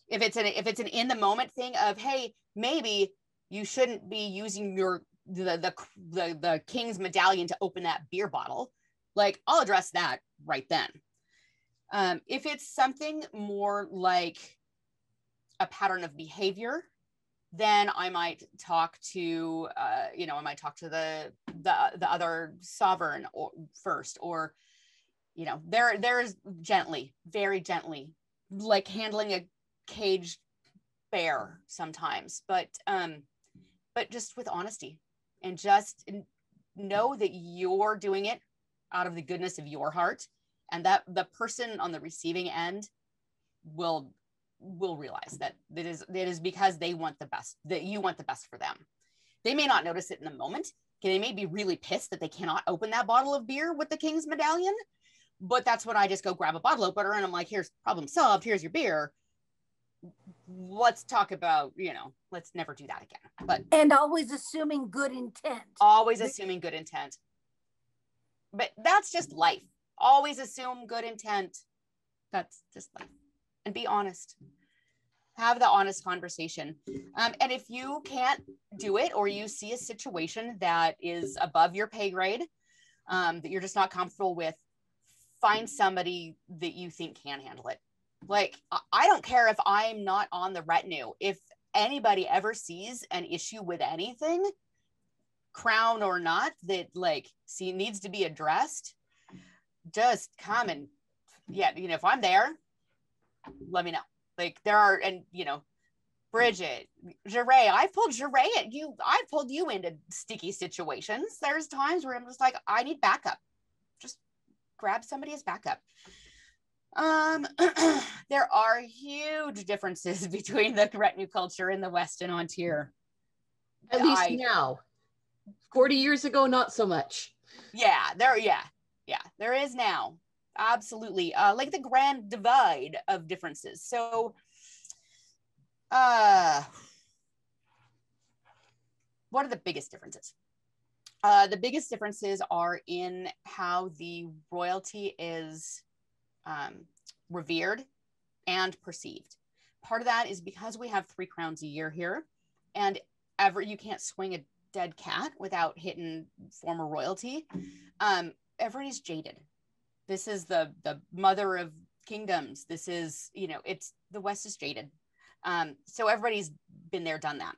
if it's an in the moment thing of, hey, maybe you shouldn't be using the king's medallion to open that beer bottle. Like, I'll address that right then. If it's something more like a pattern of behavior, then I might talk to the other sovereign first, or there's gently, very gently, like handling caged bear sometimes, but just with honesty, and just know that you're doing it out of the goodness of your heart, and that the person on the receiving end will realize that it is because they want the best, that you want the best for them. They may not notice it in the moment. Okay, they may be really pissed that they cannot open that bottle of beer with the king's medallion, but that's when I just go grab a bottle opener and I'm like, here's problem solved, here's your beer. Let's talk about, let's never do that again. But and always assuming good intent. Always assuming good intent. But that's just life. Always assume good intent. That's just life. And be honest. Have the honest conversation. And if you can't do it, or you see a situation that is above your pay grade, that you're just not comfortable with, find somebody that you think can handle it. Like, I don't care if I'm not on the retinue. If anybody ever sees an issue with anything, crown or not, that needs to be addressed, just come and, if I'm there, let me know. Like, there are, and Bridget, Jeray, I've pulled you into sticky situations. There's times where I'm just like, I need backup. Just grab somebody as backup. There are huge differences between the retinue culture in the West and Ontario. At least now. 40 years ago, not so much. There is now. Absolutely. Like the grand divide of differences. So, what are the biggest differences? The biggest differences are in how the royalty is revered and perceived. Part of that is because we have 3 crowns a year here, and you can't swing a dead cat without hitting former royalty. Everybody's jaded. This is the mother of kingdoms. This is, it's the West is jaded. So everybody's been there, done that.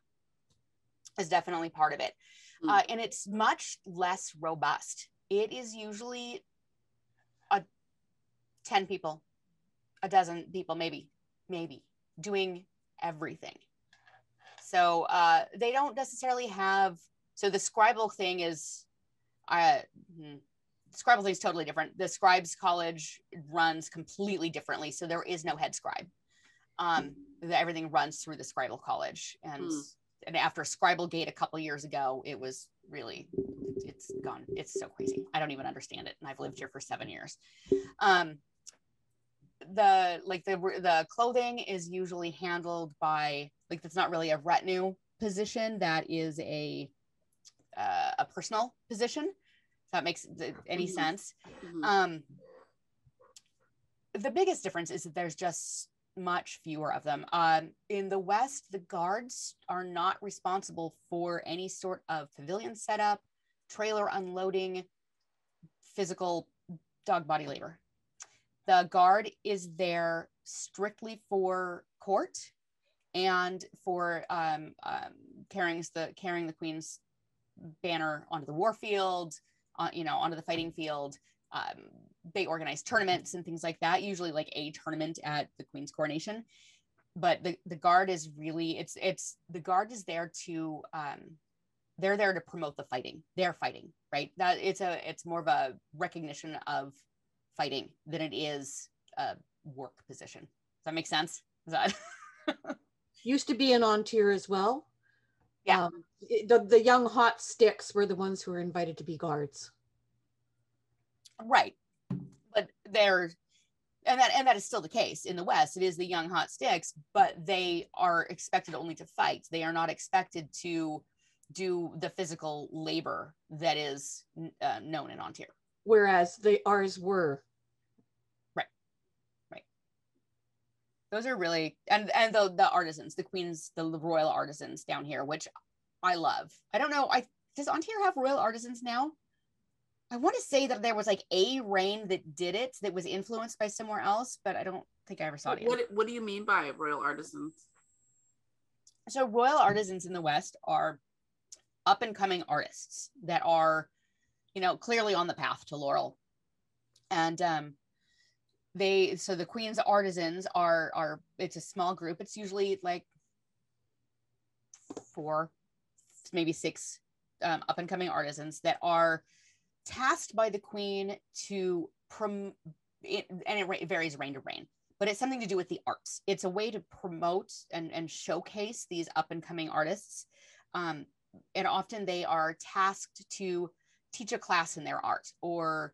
Is definitely part of it. And it's much less robust. It is usually 10 people, a dozen people, maybe doing everything. So they don't necessarily have, so the scribal thing is, scribal thing is totally different. The scribes college runs completely differently. So there is no head scribe. Everything runs through the scribal college. And after Scribal Gate a couple years ago, it was really, it's gone. It's so crazy. I don't even understand it. And I've lived here for 7 years. The clothing is usually handled by, that's not really a retinue position. That is a personal position. If that makes any sense. The biggest difference is that there's just much fewer of them. In the West, the guards are not responsible for any sort of pavilion setup, trailer unloading, physical dog body labor. The guard is there strictly for court and for carrying the Queen's banner onto the war field, onto the fighting field. They organize tournaments and things like that, usually like a tournament at the Queen's coronation. But the guard is really, the guard is there to, they're there to promote the fighting. They're fighting, right? That it's more of a recognition of fighting than it is a work position. Does that make sense? Is that used to be in Ontario as well. Yeah. The young hot sticks were the ones who were invited to be guards. Right. But that is still the case in the West. It is the young hot sticks, but they are expected only to fight. They are not expected to do the physical labor that is known in Ontario. Whereas ours were. Right. Those are really, and the artisans, the royal artisans down here, which I love. I don't know, does Ontario have royal artisans now? I want to say that there was like a reign that did it, that was influenced by somewhere else, but I don't think I ever saw it. What do you mean by royal artisans? So royal artisans in the West are up and coming artists that are, clearly on the path to laurel. And so the queen's artisans are it's a small group. It's usually like 4, maybe 6 up and coming artisans that are tasked by the queen to and it varies reign to reign, but it's something to do with the arts. It's a way to promote and showcase these up and coming artists. And often they are tasked to teach a class in their art, or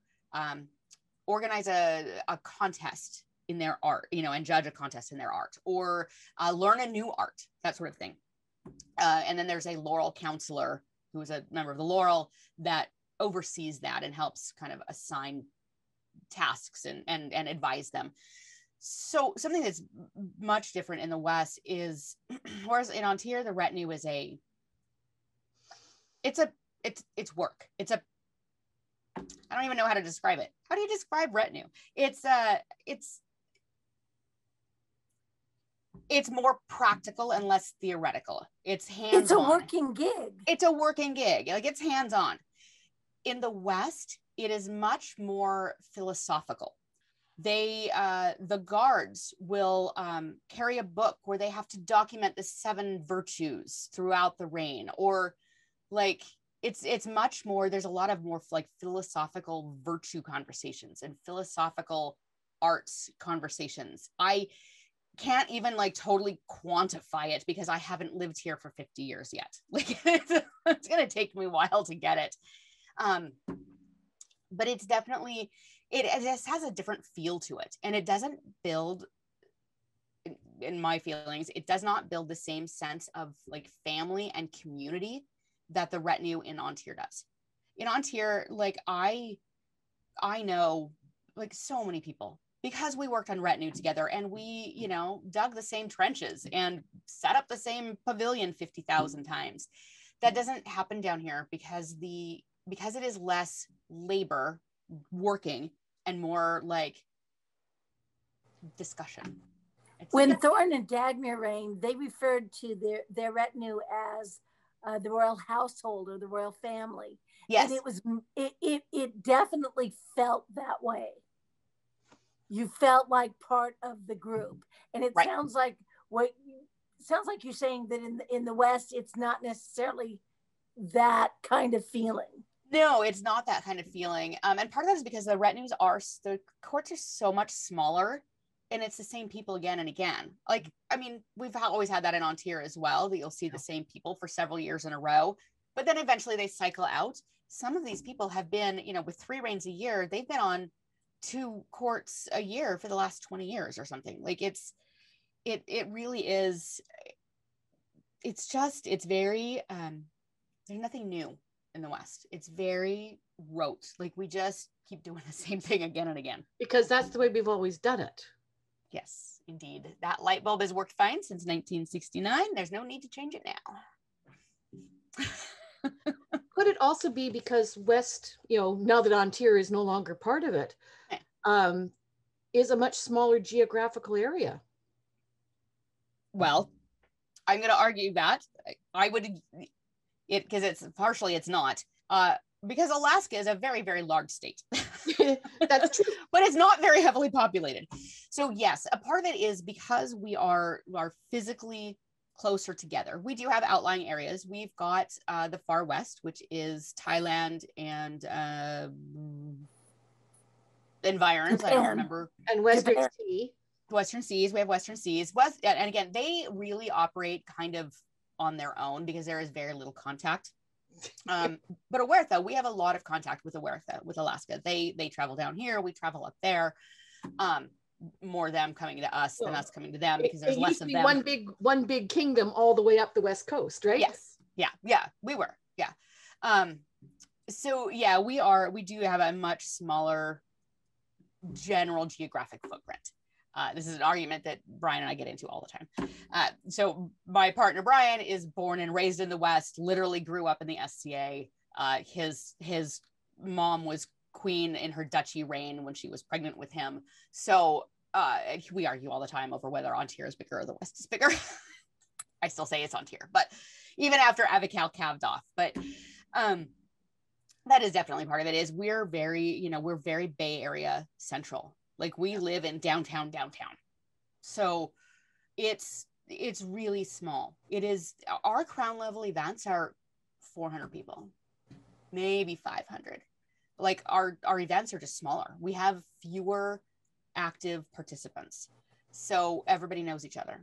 organize a contest in their art, and judge a contest in their art, or learn a new art, that sort of thing. And then there's a Laurel counselor who is a member of the Laurel that oversees that and helps kind of assign tasks and advise them. So something that's much different in the West is, whereas in Ontario, the retinue is it's work. I don't even know how to describe it. How do you describe retinue? It's more practical and less theoretical. It's hands-on. It's a working gig. It's a working gig. Like, it's hands-on. In the West, it is much more philosophical. The guards will carry a book where they have to document the 7 virtues throughout the reign, or like it's much more, there's a lot of more like philosophical virtue conversations and philosophical arts conversations. I can't even like totally quantify it because I haven't lived here for 50 years yet. Like, it's going to take me a while to get it. But it's definitely, it just has a different feel to it. And it doesn't build, in my feelings, it does not build the same sense of like family and community that the retinue in Ontario does. In Ontario, like I know like so many people because we worked on retinue together, and we, dug the same trenches and set up the same pavilion 50,000 times. That doesn't happen down here because it is less labor working and more like discussion. When Thorne and Dagmar reigned, they referred to their retinue as the royal household or the royal family. Yes. And it definitely felt that way. You felt like part of the group. And it sounds like you're saying that in the West, it's not necessarily that kind of feeling. No, it's not that kind of feeling. And part of that is because the courts are so much smaller, and it's the same people again and again. Like, I mean, we've always had that in Ontario as well, that you'll see the same people for several years in a row, but then eventually they cycle out. Some of these people have been, with 3 reigns a year, they've been on 2 courts a year for the last 20 years or something. Like, it really is, it's very, there's nothing new in the West. It's very rote. Like, we just keep doing the same thing again and again. Because that's the way we've always done it. Yes, indeed. That light bulb has worked fine since 1969. There's no need to change it now. Could it also be because West, now that Ontario is no longer part of it, is a much smaller geographical area? Well, I'm going to argue that. Because it's not. Because Alaska is a very, very large state. That's true. But it's not very heavily populated. So yes, a part of it is because we are physically closer together. We do have outlying areas. We've got the far west, which is Thailand and environs. I don't remember. And Western Sea. Western Seas. We have Western Seas. And again, they really operate kind of on their own because there is very little contact. But Owertha, we have a lot of contact with Owertha, with Alaska. They travel down here, we travel up there. More them coming to us than us coming to them, because there's less of them. One big kingdom all the way up the West Coast, right? Yes. Yeah, we were. Yeah. So yeah, we do have a much smaller general geographic footprint. This is an argument that Brian and I get into all the time. So my partner, Brian, is born and raised in the West, literally grew up in the SCA. His mom was queen in her duchy reign when she was pregnant with him. So we argue all the time over whether Ontario is bigger or the West is bigger. I still say it's Ontario, but even after Avical calved off. But that is definitely part of it. Is we're very Bay Area central. Like we live in downtown. So it's really small. It is, our crown level events are 400 people, maybe 500. Like our events are just smaller. We have fewer active participants. So everybody knows each other.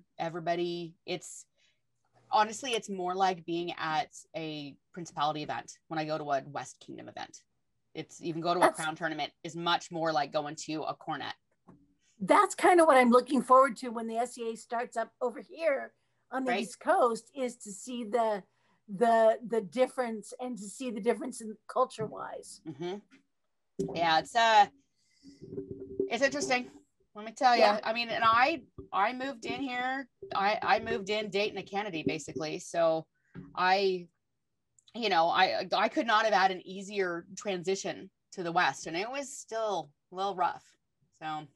Honestly, it's more like being at a Principality event when I go to a West Kingdom event. It's even go to a crown tournament is much more like going to a cornet. That's kind of what I'm looking forward to when the SCA starts up over here on the East Coast, is to see the difference and to see the difference in culture wise. Yeah, it's interesting. Let me tell you. I mean, and I moved in here. I moved in dating a Kennedy basically. So I could not have had an easier transition to the West, and it was still a little rough. So.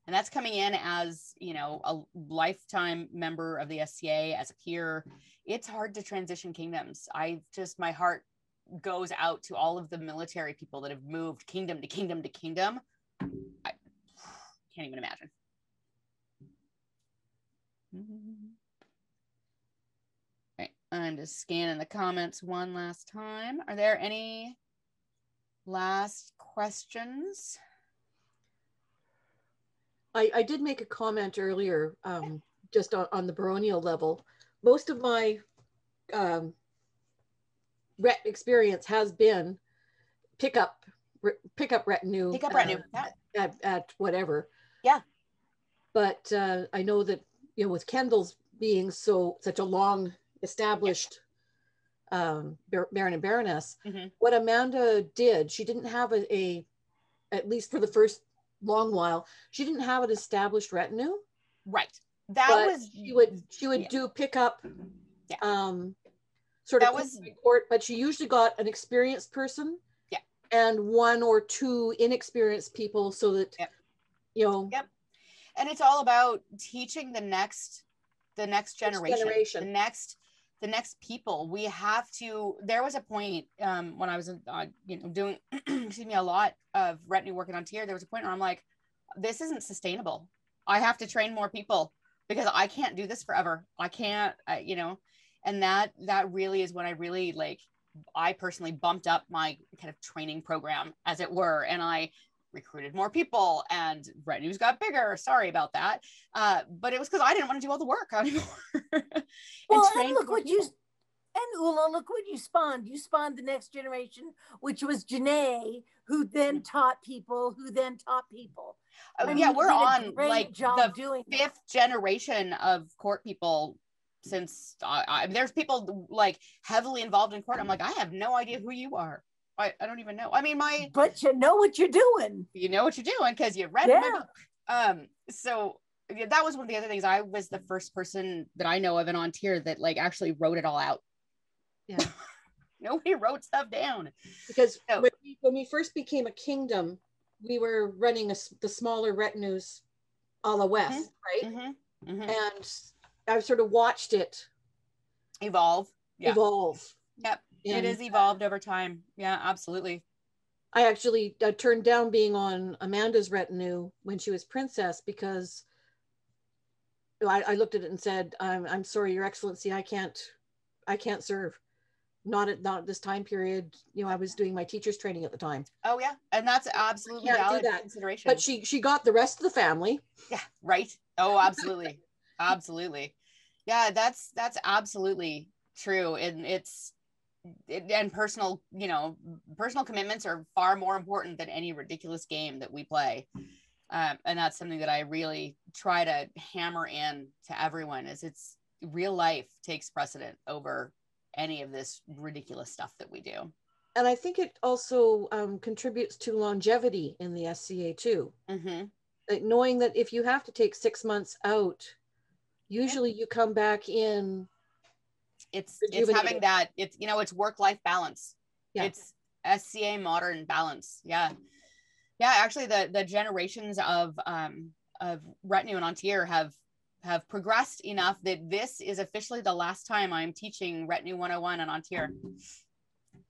And that's coming in as, a lifetime member of the SCA, as a peer. It's hard to transition kingdoms. My heart goes out to all of the military people that have moved kingdom to kingdom to kingdom. I can't even imagine. Right, I'm just scanning the comments one last time. Are there any last questions? I did make a comment earlier, just on the baronial level. Most of my experience has been pick up retinue. At whatever. Yeah. But I know that, with Kendall's being such a long established Baron and Baroness, what Amanda did, she didn't have at least for the first long while, she didn't have an established retinue. Right. She would do pickup, sort of court, but she usually got an experienced person, and one or two inexperienced people, so that And it's all about teaching the next generation, the next people. We have to. There was a point when I was doing a lot of retinue work in Ontario. There was a point where I'm like, this isn't sustainable. I have to train more people because I can't do this forever. I can't, and that really is when I personally bumped up my kind of training program, as it were, and I recruited more people, and retinues got bigger. Sorry about that. But it was because I didn't want to do all the work anymore. And look what Ula, look what you spawned. You spawned the next generation, which was Janae, who then taught people, We're on like the fifth generation of court people since there's people like heavily involved in court. I'm like, I have no idea who you are. I don't even know. I mean, but you know what you're doing. You know what you're doing because you read my book. So that was one of the other things. I was the first person that I know of in Ontario that actually wrote it all out. Yeah. Nobody wrote stuff down. Because when we first became a kingdom, we were running the smaller retinues a la West, right? And I've sort of watched it evolve. Yep. And it has evolved over time. Yeah, absolutely. I actually turned down being on Amanda's retinue when she was princess because I looked at it and said, I'm sorry, Your Excellency, I can't serve. Not at this time period. I was doing my teacher's training at the time. Oh yeah, and that's absolutely valid consideration. But she got the rest of the family. Yeah, right. Oh, absolutely, absolutely. Yeah, that's absolutely true, and and personal commitments are far more important than any ridiculous game that we play. And that's something that I really try to hammer in to everyone, is it's real life takes precedent over any of this ridiculous stuff that we do. And I think it also contributes to longevity in the SCA too. Like knowing that if you have to take 6 months out, usually you come back in. It's having that, it's work-life balance. It's SCA modern balance. Yeah. Actually, the generations of retinue in Ontario have progressed enough that this is officially the last time I'm teaching Retinue 101 in Ontario.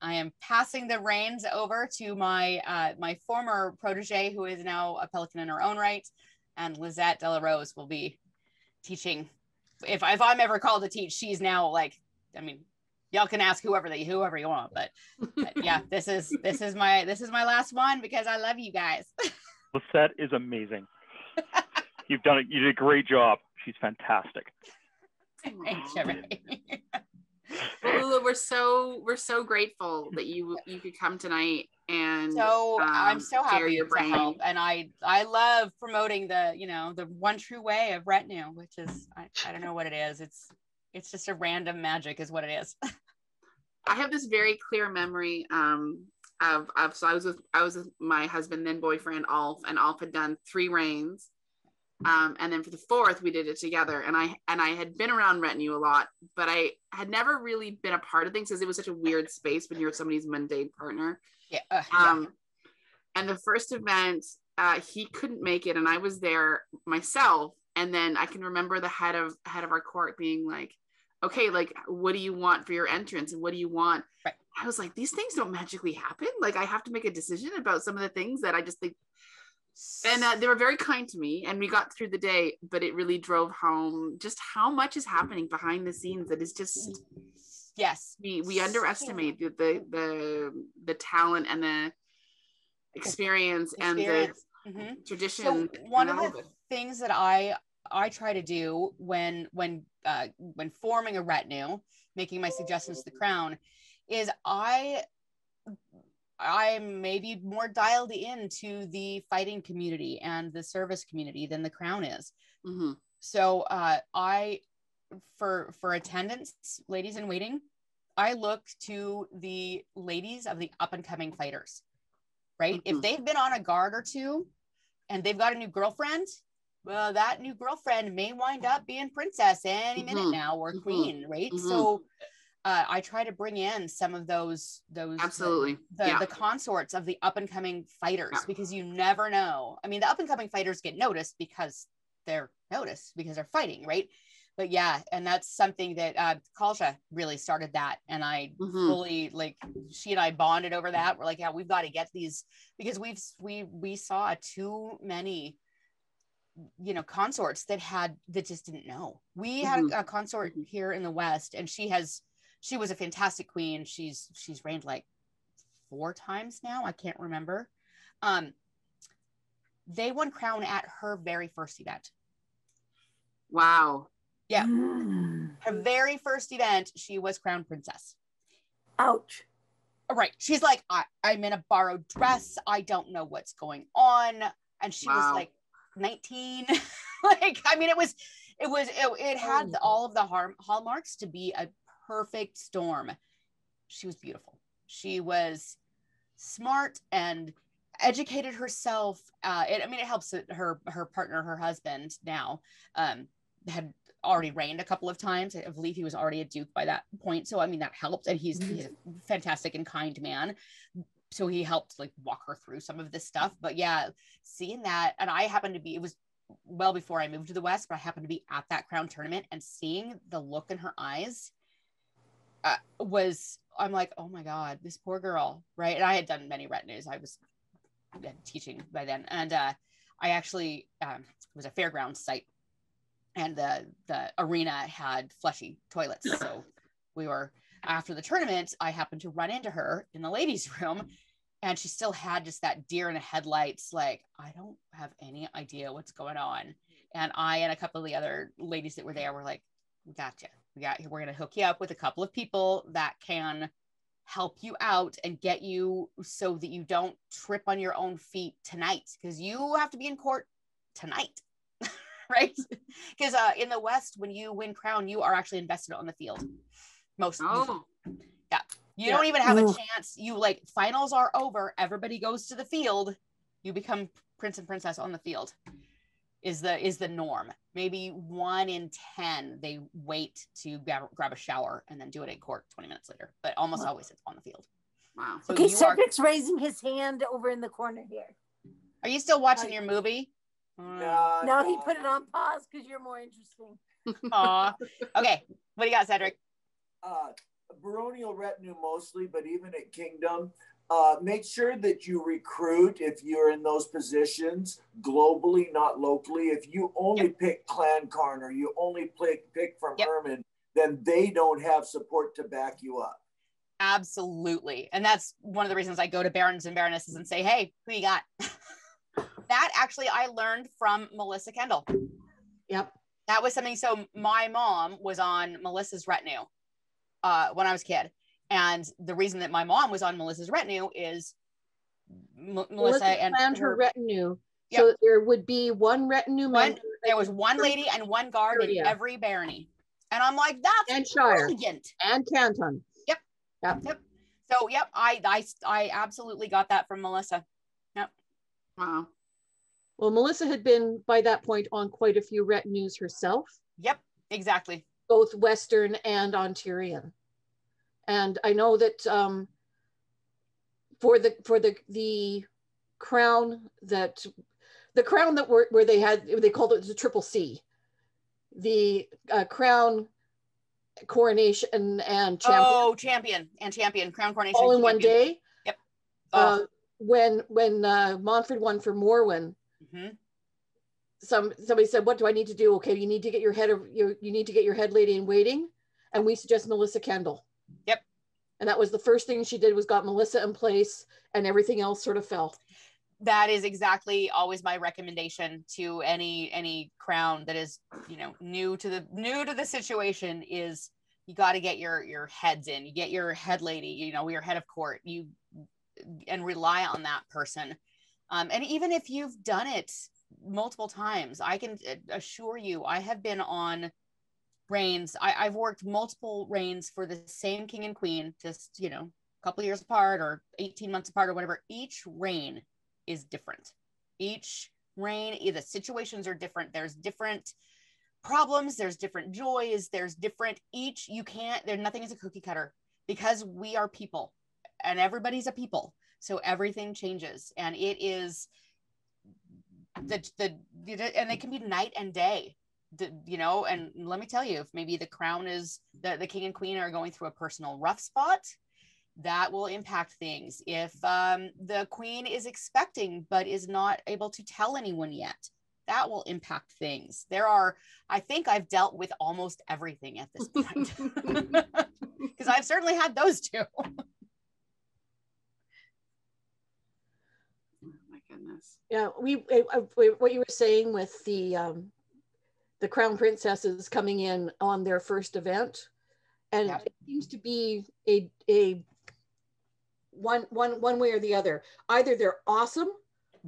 I am passing the reins over to my my former protege, who is now a pelican in her own right, and Lizette Delarose will be teaching. If I'm ever called to teach, she's now like, I mean, y'all can ask whoever you want, but yeah, this is my last one because I love you guys. Lisette is amazing. You did a great job. She's fantastic. Thanks, Sherry. Well, Ula, we're so grateful that you could come tonight, and so I'm so happy your to help, and I love promoting the one true way of Retinue, which is I don't know what it is. It's just a random magic is what it is. I have this very clear memory of so I was with my husband, then boyfriend Alf, and Alf had done 3 reigns. And then for the 4th, we did it together. And I had been around Retinue a lot, but I had never really been a part of things because it was such a weird space when you're somebody's mundane partner. Yeah. And the first event, he couldn't make it, and I was there myself. And then I can remember the head of our court being like, "Okay, like, what do you want for your entrance, and what do you want?" Right. I was like, "These things don't magically happen. Like, I have to make a decision about some of the things that I just think." And they were very kind to me, and we got through the day, but it really drove home just how much is happening behind the scenes. That is just, yes, we underestimate the talent and the experience. And the tradition. So one of the things that I try to do when forming a retinue, making my suggestions to the crown, is I'm maybe more dialed into the fighting community and the service community than the crown is. Mm-hmm. So for attendance, ladies in waiting, I look to the ladies of the up and coming fighters, right? Mm-hmm. If they've been on a guard or two and they've got a new girlfriend, well, that new girlfriend may wind up being princess any minute now, or queen, right? Mm-hmm. So I try to bring in some of those absolutely the consorts of the up and coming fighters, because you never know. I mean, the up and coming fighters get noticed because they're fighting, right? But yeah, and that's something that Kalsha really started that, and I fully, like, she and I bonded over that. We're like, yeah, we've got to get these, because we saw too many consorts that just didn't know. We had a consort here in the West, and she was a fantastic queen. She's reigned like 4 times now. I can't remember. They won crown at her very first event. Wow. Yeah. Her very first event, she was crowned princess. Ouch. Right. She's like, I'm in a borrowed dress. I don't know what's going on. And she was like 19. Like, I mean, it had all of the hallmarks to be a perfect storm. She was beautiful. She was smart and educated herself. It helps that her partner, her husband now, had already reigned a couple of times. I believe he was already a duke by that point. So, I mean, that helped. And he's a fantastic and kind man. So he helped, like, walk her through some of this stuff. But yeah, seeing that, and I happened to be, it was well before I moved to the West, but I happened to be at that crown tournament, and seeing the look in her eyes I'm like, oh my God, this poor girl, right? And I had done many retinues. I was teaching by then. And I actually, it was a fairground site, and the arena had fleshy toilets. So after the tournament, I happened to run into her in the ladies' room, and she still had just that deer in the headlights, like, I don't have any idea what's going on. And I and a couple of the other ladies that were there were like, we got you. We're going to hook you up with a couple of people that can help you out and get you so that you don't trip on your own feet tonight, because you have to be in court tonight. Right? Because in the West, when you win crown, you are actually invested on the field. Most. Yeah. You don't even have a chance. You, like, finals are over. Everybody goes to the field. You become prince and princess on the field is the norm. Maybe 1 in 10, they wait to grab a shower and then do it in court 20 minutes later. But almost always it's on the field. Wow. So okay, Cedric's raising his hand over in the corner here. Are you still watching your movie? No, he put it on pause because you're more interesting. Aw. Okay, what do you got, Cedric? baronial retinue mostly, but even at kingdom, make sure that you recruit if you're in those positions globally, not locally. If you only pick Clan Karn or you only pick from Ermin, then they don't have support to back you up. Absolutely. And that's one of the reasons I go to barons and baronesses and say, hey, who you got? That actually I learned from Melissa Kendall. Yep. That was something. So my mom was on Melissa's retinue when I was a kid. And the reason that my mom was on Melissa's retinue is Melissa and planned her retinue. So there would be one retinue member. There was one lady and one guard in every barony. And I'm like, that's and Shire brilliant. And Canton. Yep. Yep. Yep. So I absolutely got that from Melissa. Yep. Wow. Well, Melissa had been by that point on quite a few retinues herself. Yep, exactly. Both Western and Ontarian. And I know that for the crown that where they called it the Triple C, the crown, coronation, and champion. Oh, champion, crown, coronation, all in champion. one day. Yep. When Montford won for Morwen, somebody said, "What do I need to do?" Okay, you need to get your head lady in waiting, and we suggest Melissa Kendall. Yep. And that was the first thing she did, was got Melissa in place, and everything else sort of fell. That is exactly always my recommendation to any crown that is, new to the situation, is you got to get your heads in. You get your head lady, your head of court, and rely on that person. And even if you've done it multiple times, I can assure you, I have been on reigns. I've worked multiple reigns for the same king and queen, just, a couple of years apart or 18 months apart or whatever. Each reign is different. Each reign, the situations are different. There's different problems. There's different joys. There's different, nothing is a cookie cutter, because we are people and everybody's a people. So everything changes, and it is and they can be night and day. And let me tell you, if maybe the crown is the king and queen are going through a personal rough spot, that will impact things. If the queen is expecting but is not able to tell anyone yet, that will impact things. I think I've dealt with almost everything at this point, because I've certainly had those too. Goodness. Yeah, what you were saying with the crown princesses coming in on their first event, and it seems to be a one way or the other. Either they're awesome,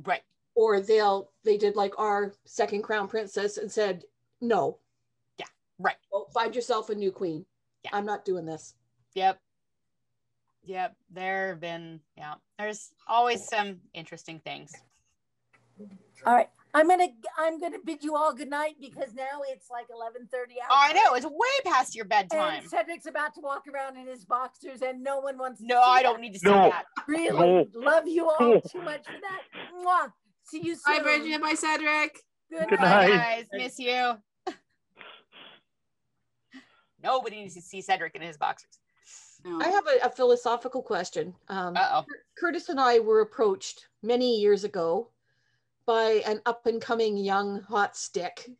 right, or they did like our second crown princess and said no. Yeah, right. Well, find yourself a new queen. Yeah. I'm not doing this. Yep, there's always some interesting things. All right, I'm gonna bid you all good night, because now it's like 11:30 hours. I know, it's way past your bedtime. And Cedric's about to walk around in his boxers, and no one wants to see I don't need to see that. Really, love you all too much for that. Mwah. See you soon. Bye, Bridget. Bye, Cedric. Good night, guys. Miss you. Nobody needs to see Cedric in his boxers. I have a philosophical question. Curtis and I were approached many years ago by an up-and-coming young hot stick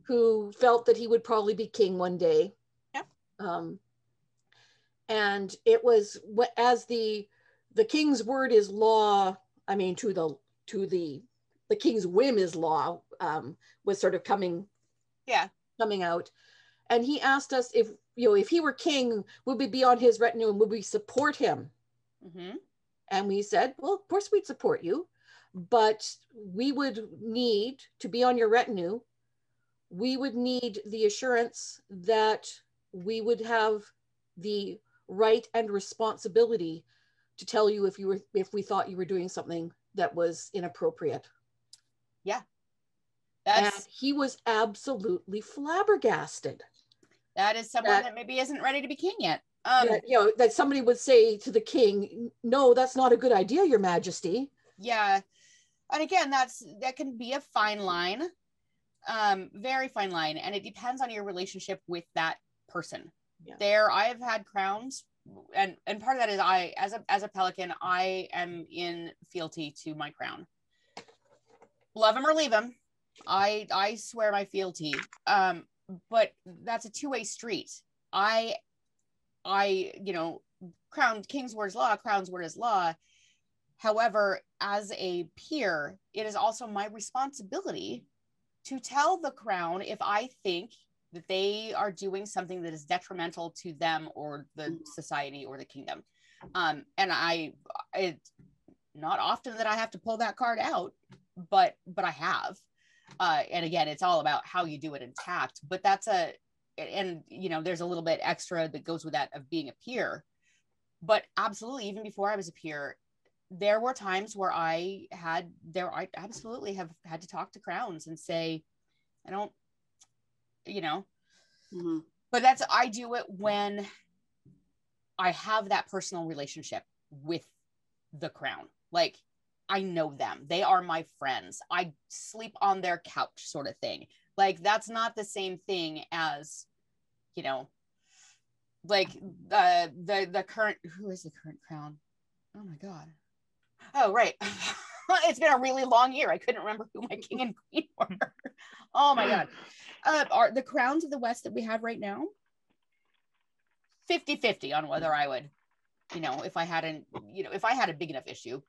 who felt that he would probably be king one day. Yep. And it was, as the king's word is law. I mean, to the king's whim is law. Was sort of coming out, and he asked us if he were king, would we be on his retinue and would we support him? And we said, well, of course we'd support you, but we would need to be on your retinue. We would need the assurance that we would have the right and responsibility to tell you if we thought you were doing something that was inappropriate. Yeah. And he was absolutely flabbergasted. That is someone that maybe isn't ready to be king yet. That somebody would say to the king, no, that's not a good idea, Your Majesty. Yeah. And again, that can be a fine line, very fine line. And it depends on your relationship with that person. There, I have had crowns, and part of that is I, as a pelican, I am in fealty to my crown. Love him or leave him. I swear my fealty. But that's a two-way street. I, you know, king's word is law, crown's word is law. However, as a peer, it is also my responsibility to tell the crown if I think that they are doing something that is detrimental to them or the society or the kingdom. And it's not often that I have to pull that card out, but I have. And again, it's all about how you do it in tact, but and you know, there's a little bit extra that goes with that of being a peer. But absolutely, even before I was a peer, there were times where I absolutely have had to talk to crowns and say, I don't, you know, but I do it when I have that personal relationship with the crown. Like, I know them. They are my friends. I sleep on their couch, sort of thing. Like, that's not the same thing as, you know, like the current, who is the current crown? Oh my God. Oh, right. It's been a really long year. I couldn't remember who my king and queen were. Oh my God. Are the crowns of the West that we have right now 50-50 on whether I would, you know, if I had a big enough issue,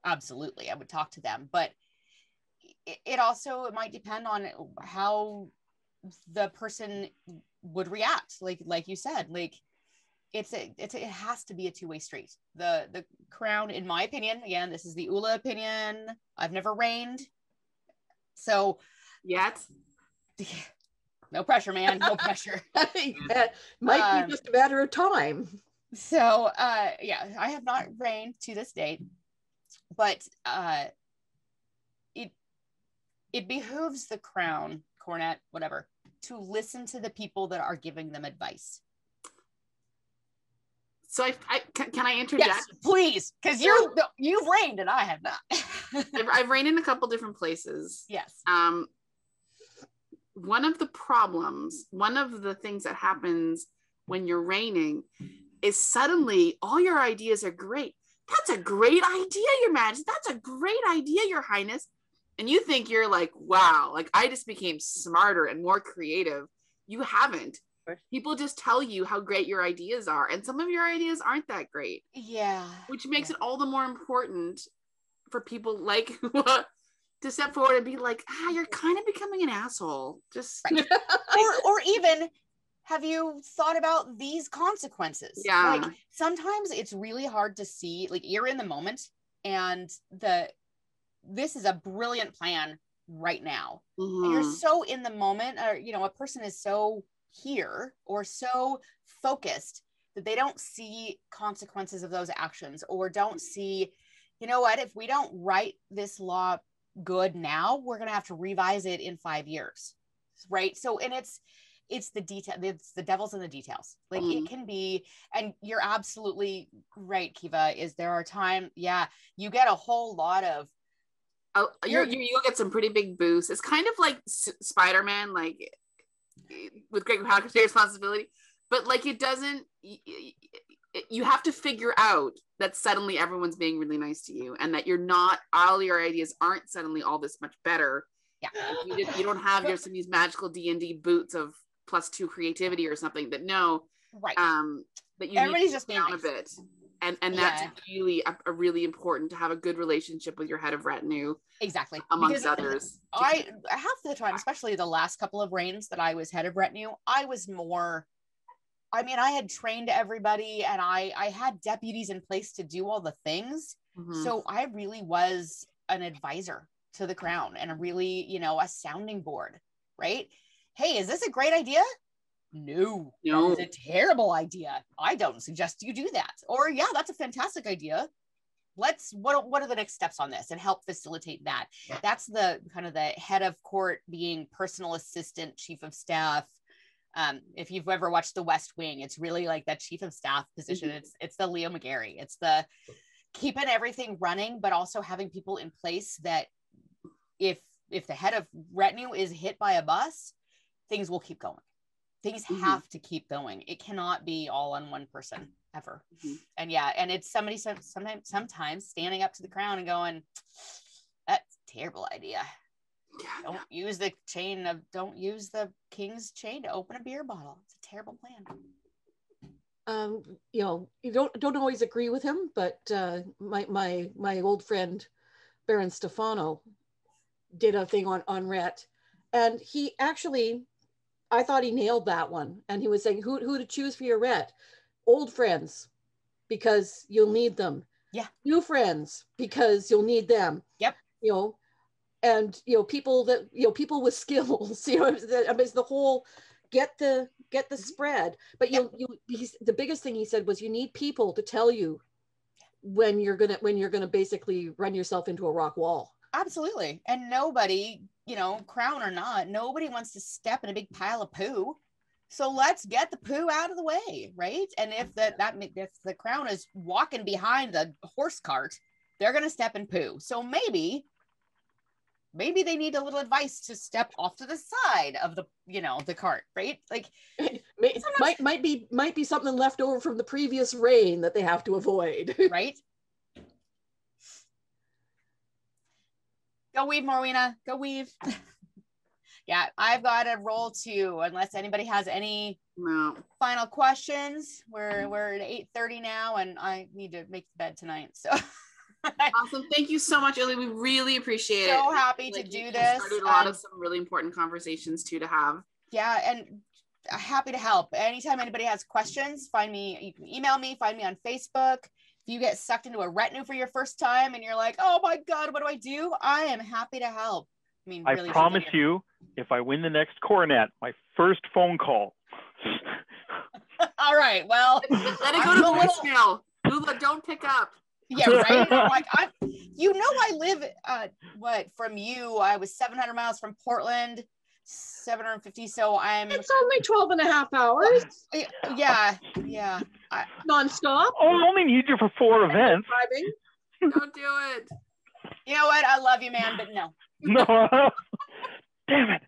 absolutely, I would talk to them. But it also, it might depend on how the person would react. Like you said, like it has to be a two-way street. The crown, in my opinion, again, this is the Ula opinion. I've never reigned. So yet. No pressure, man. No pressure. That might be just a matter of time. So yeah, I have not reigned to this date, but it behooves the crown, cornet, whatever, to listen to the people that are giving them advice. So can I interject? Yes, please, because you've reigned and I have not. I've reigned in a couple different places. Yes. One of the things that happens when you're reigning is suddenly all your ideas are great. That's a great idea, Your Majesty. That's a great idea, Your Highness. And you think you're like, wow, like I just became smarter and more creative. You haven't. People just tell you how great your ideas are. And some of your ideas aren't that great. Yeah. Which makes it all the more important for people like to step forward and be like, you're kind of becoming an asshole. Just right. or even, have you thought about these consequences? Yeah. Like sometimes it's really hard to see, like you're in the moment and this is a brilliant plan right now. And you're so in the moment, or you know, a person is so here or so focused that they don't see consequences of those actions, or don't see, you know what, if we don't write this law good now, we're going to have to revise it in 5 years. Right. So, and it's the detail, it's the devil's in the details. Like it can be, and you're absolutely right, Kiva, is there are times, you get a whole lot of, you'll get some pretty big boosts. It's kind of like Spider-Man, like with great responsibility, but like it doesn't, you have to figure out that suddenly everyone's being really nice to you, and that you're not, all your ideas aren't suddenly all this much better. Yeah. You don't have some of these magical D&D boots of +2 creativity or something that right. That you everybody's need to just being down nice. a bit. And that's really a really important to have a good relationship with your head of retinue. Exactly. Amongst others. I half the time, especially the last couple of reigns that I was head of retinue, I was more, I mean, I had trained everybody and I had deputies in place to do all the things. So I really was an advisor to the crown and a really, you know, a sounding board, right? Hey, is this a great idea? No, it's a terrible idea. I don't suggest you do that. Or yeah, that's a fantastic idea. What are the next steps on this, and help facilitate that. That's the kind of the head of court being personal assistant, chief of staff. If you've ever watched The West Wing, it's really like that chief of staff position. It's the Leo McGarry. It's the keeping everything running, but also having people in place that if the head of retinue is hit by a bus, things will keep going. things have to keep going. It cannot be all on one person ever. And yeah, and it's somebody sometimes standing up to the crown and going, that's a terrible idea. Don't use the king's chain to open a beer bottle. It's a terrible plan. You know, you don't always agree with him, but my old friend Baron Stefano did a thing on Ret, and he actually, I thought he nailed that one. And he was saying who to choose for your Ret: old friends, because you'll need them. Yeah. New friends, because you'll need them. Yep. You know, and you know, people with skills. You know, it's the whole get the spread. But the biggest thing he said was you need people to tell you when you're gonna basically run yourself into a rock wall. Absolutely. And nobody, you know, crown or not, nobody wants to step in a big pile of poo. So let's get the poo out of the way, right? And if if the crown is walking behind the horse cart, they're going to step in poo. So maybe they need a little advice to step off to the side of the, you know, the cart, right? Like might be something left over from the previous rain that they have to avoid. Right? Go weave, Morwena. Go weave. Yeah, I've got to roll too, unless anybody has any final questions. We're at 8:30 now, and I need to make the bed tonight. So awesome. Thank you so much, Illy. We really appreciate it. So happy to do this. Started a lot of some really important conversations too to have. Yeah, and happy to help. Anytime anybody has questions, find me. You can email me, find me on Facebook. If you get sucked into a retinue for your first time and you're like, oh my God, what do I do? I am happy to help. I mean, really, I promise you, if I win the next coronet, my first phone call. All right, well. Let it go to voicemail. Lula, don't pick up. Yeah, right? Like, you know, I live, from you, I was 700 miles from Portland, 750, so it's only 12 and a half hours. Yeah. Non-stop. Oh, I only need you for 4 events. Don't do it. You know what? I love you, man, but no. No. Damn it.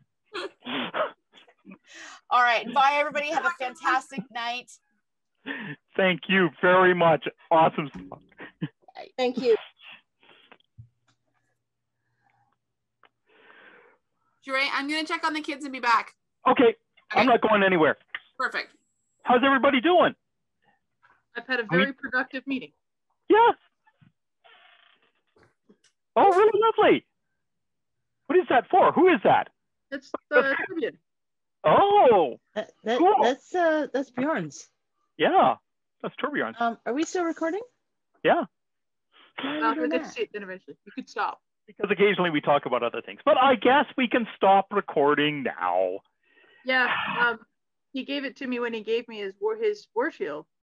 All right. Bye, everybody. Have a fantastic night. Thank you very much. Awesome stuff. Thank you. Jure, I'm going to check on the kids and be back. Okay. I'm not going anywhere. Perfect. How's everybody doing? I've had a very productive meeting. Yeah. Oh, really lovely. What is that for? Who is that? It's the Tribune. Oh, cool. That's Bjorn's. Yeah, that's Torbjorn's. Are we still recording? Yeah. We'll get to see it then eventually. You could stop. Because occasionally we talk about other things, but I guess we can stop recording now. Yeah. He gave it to me when he gave me his war shield.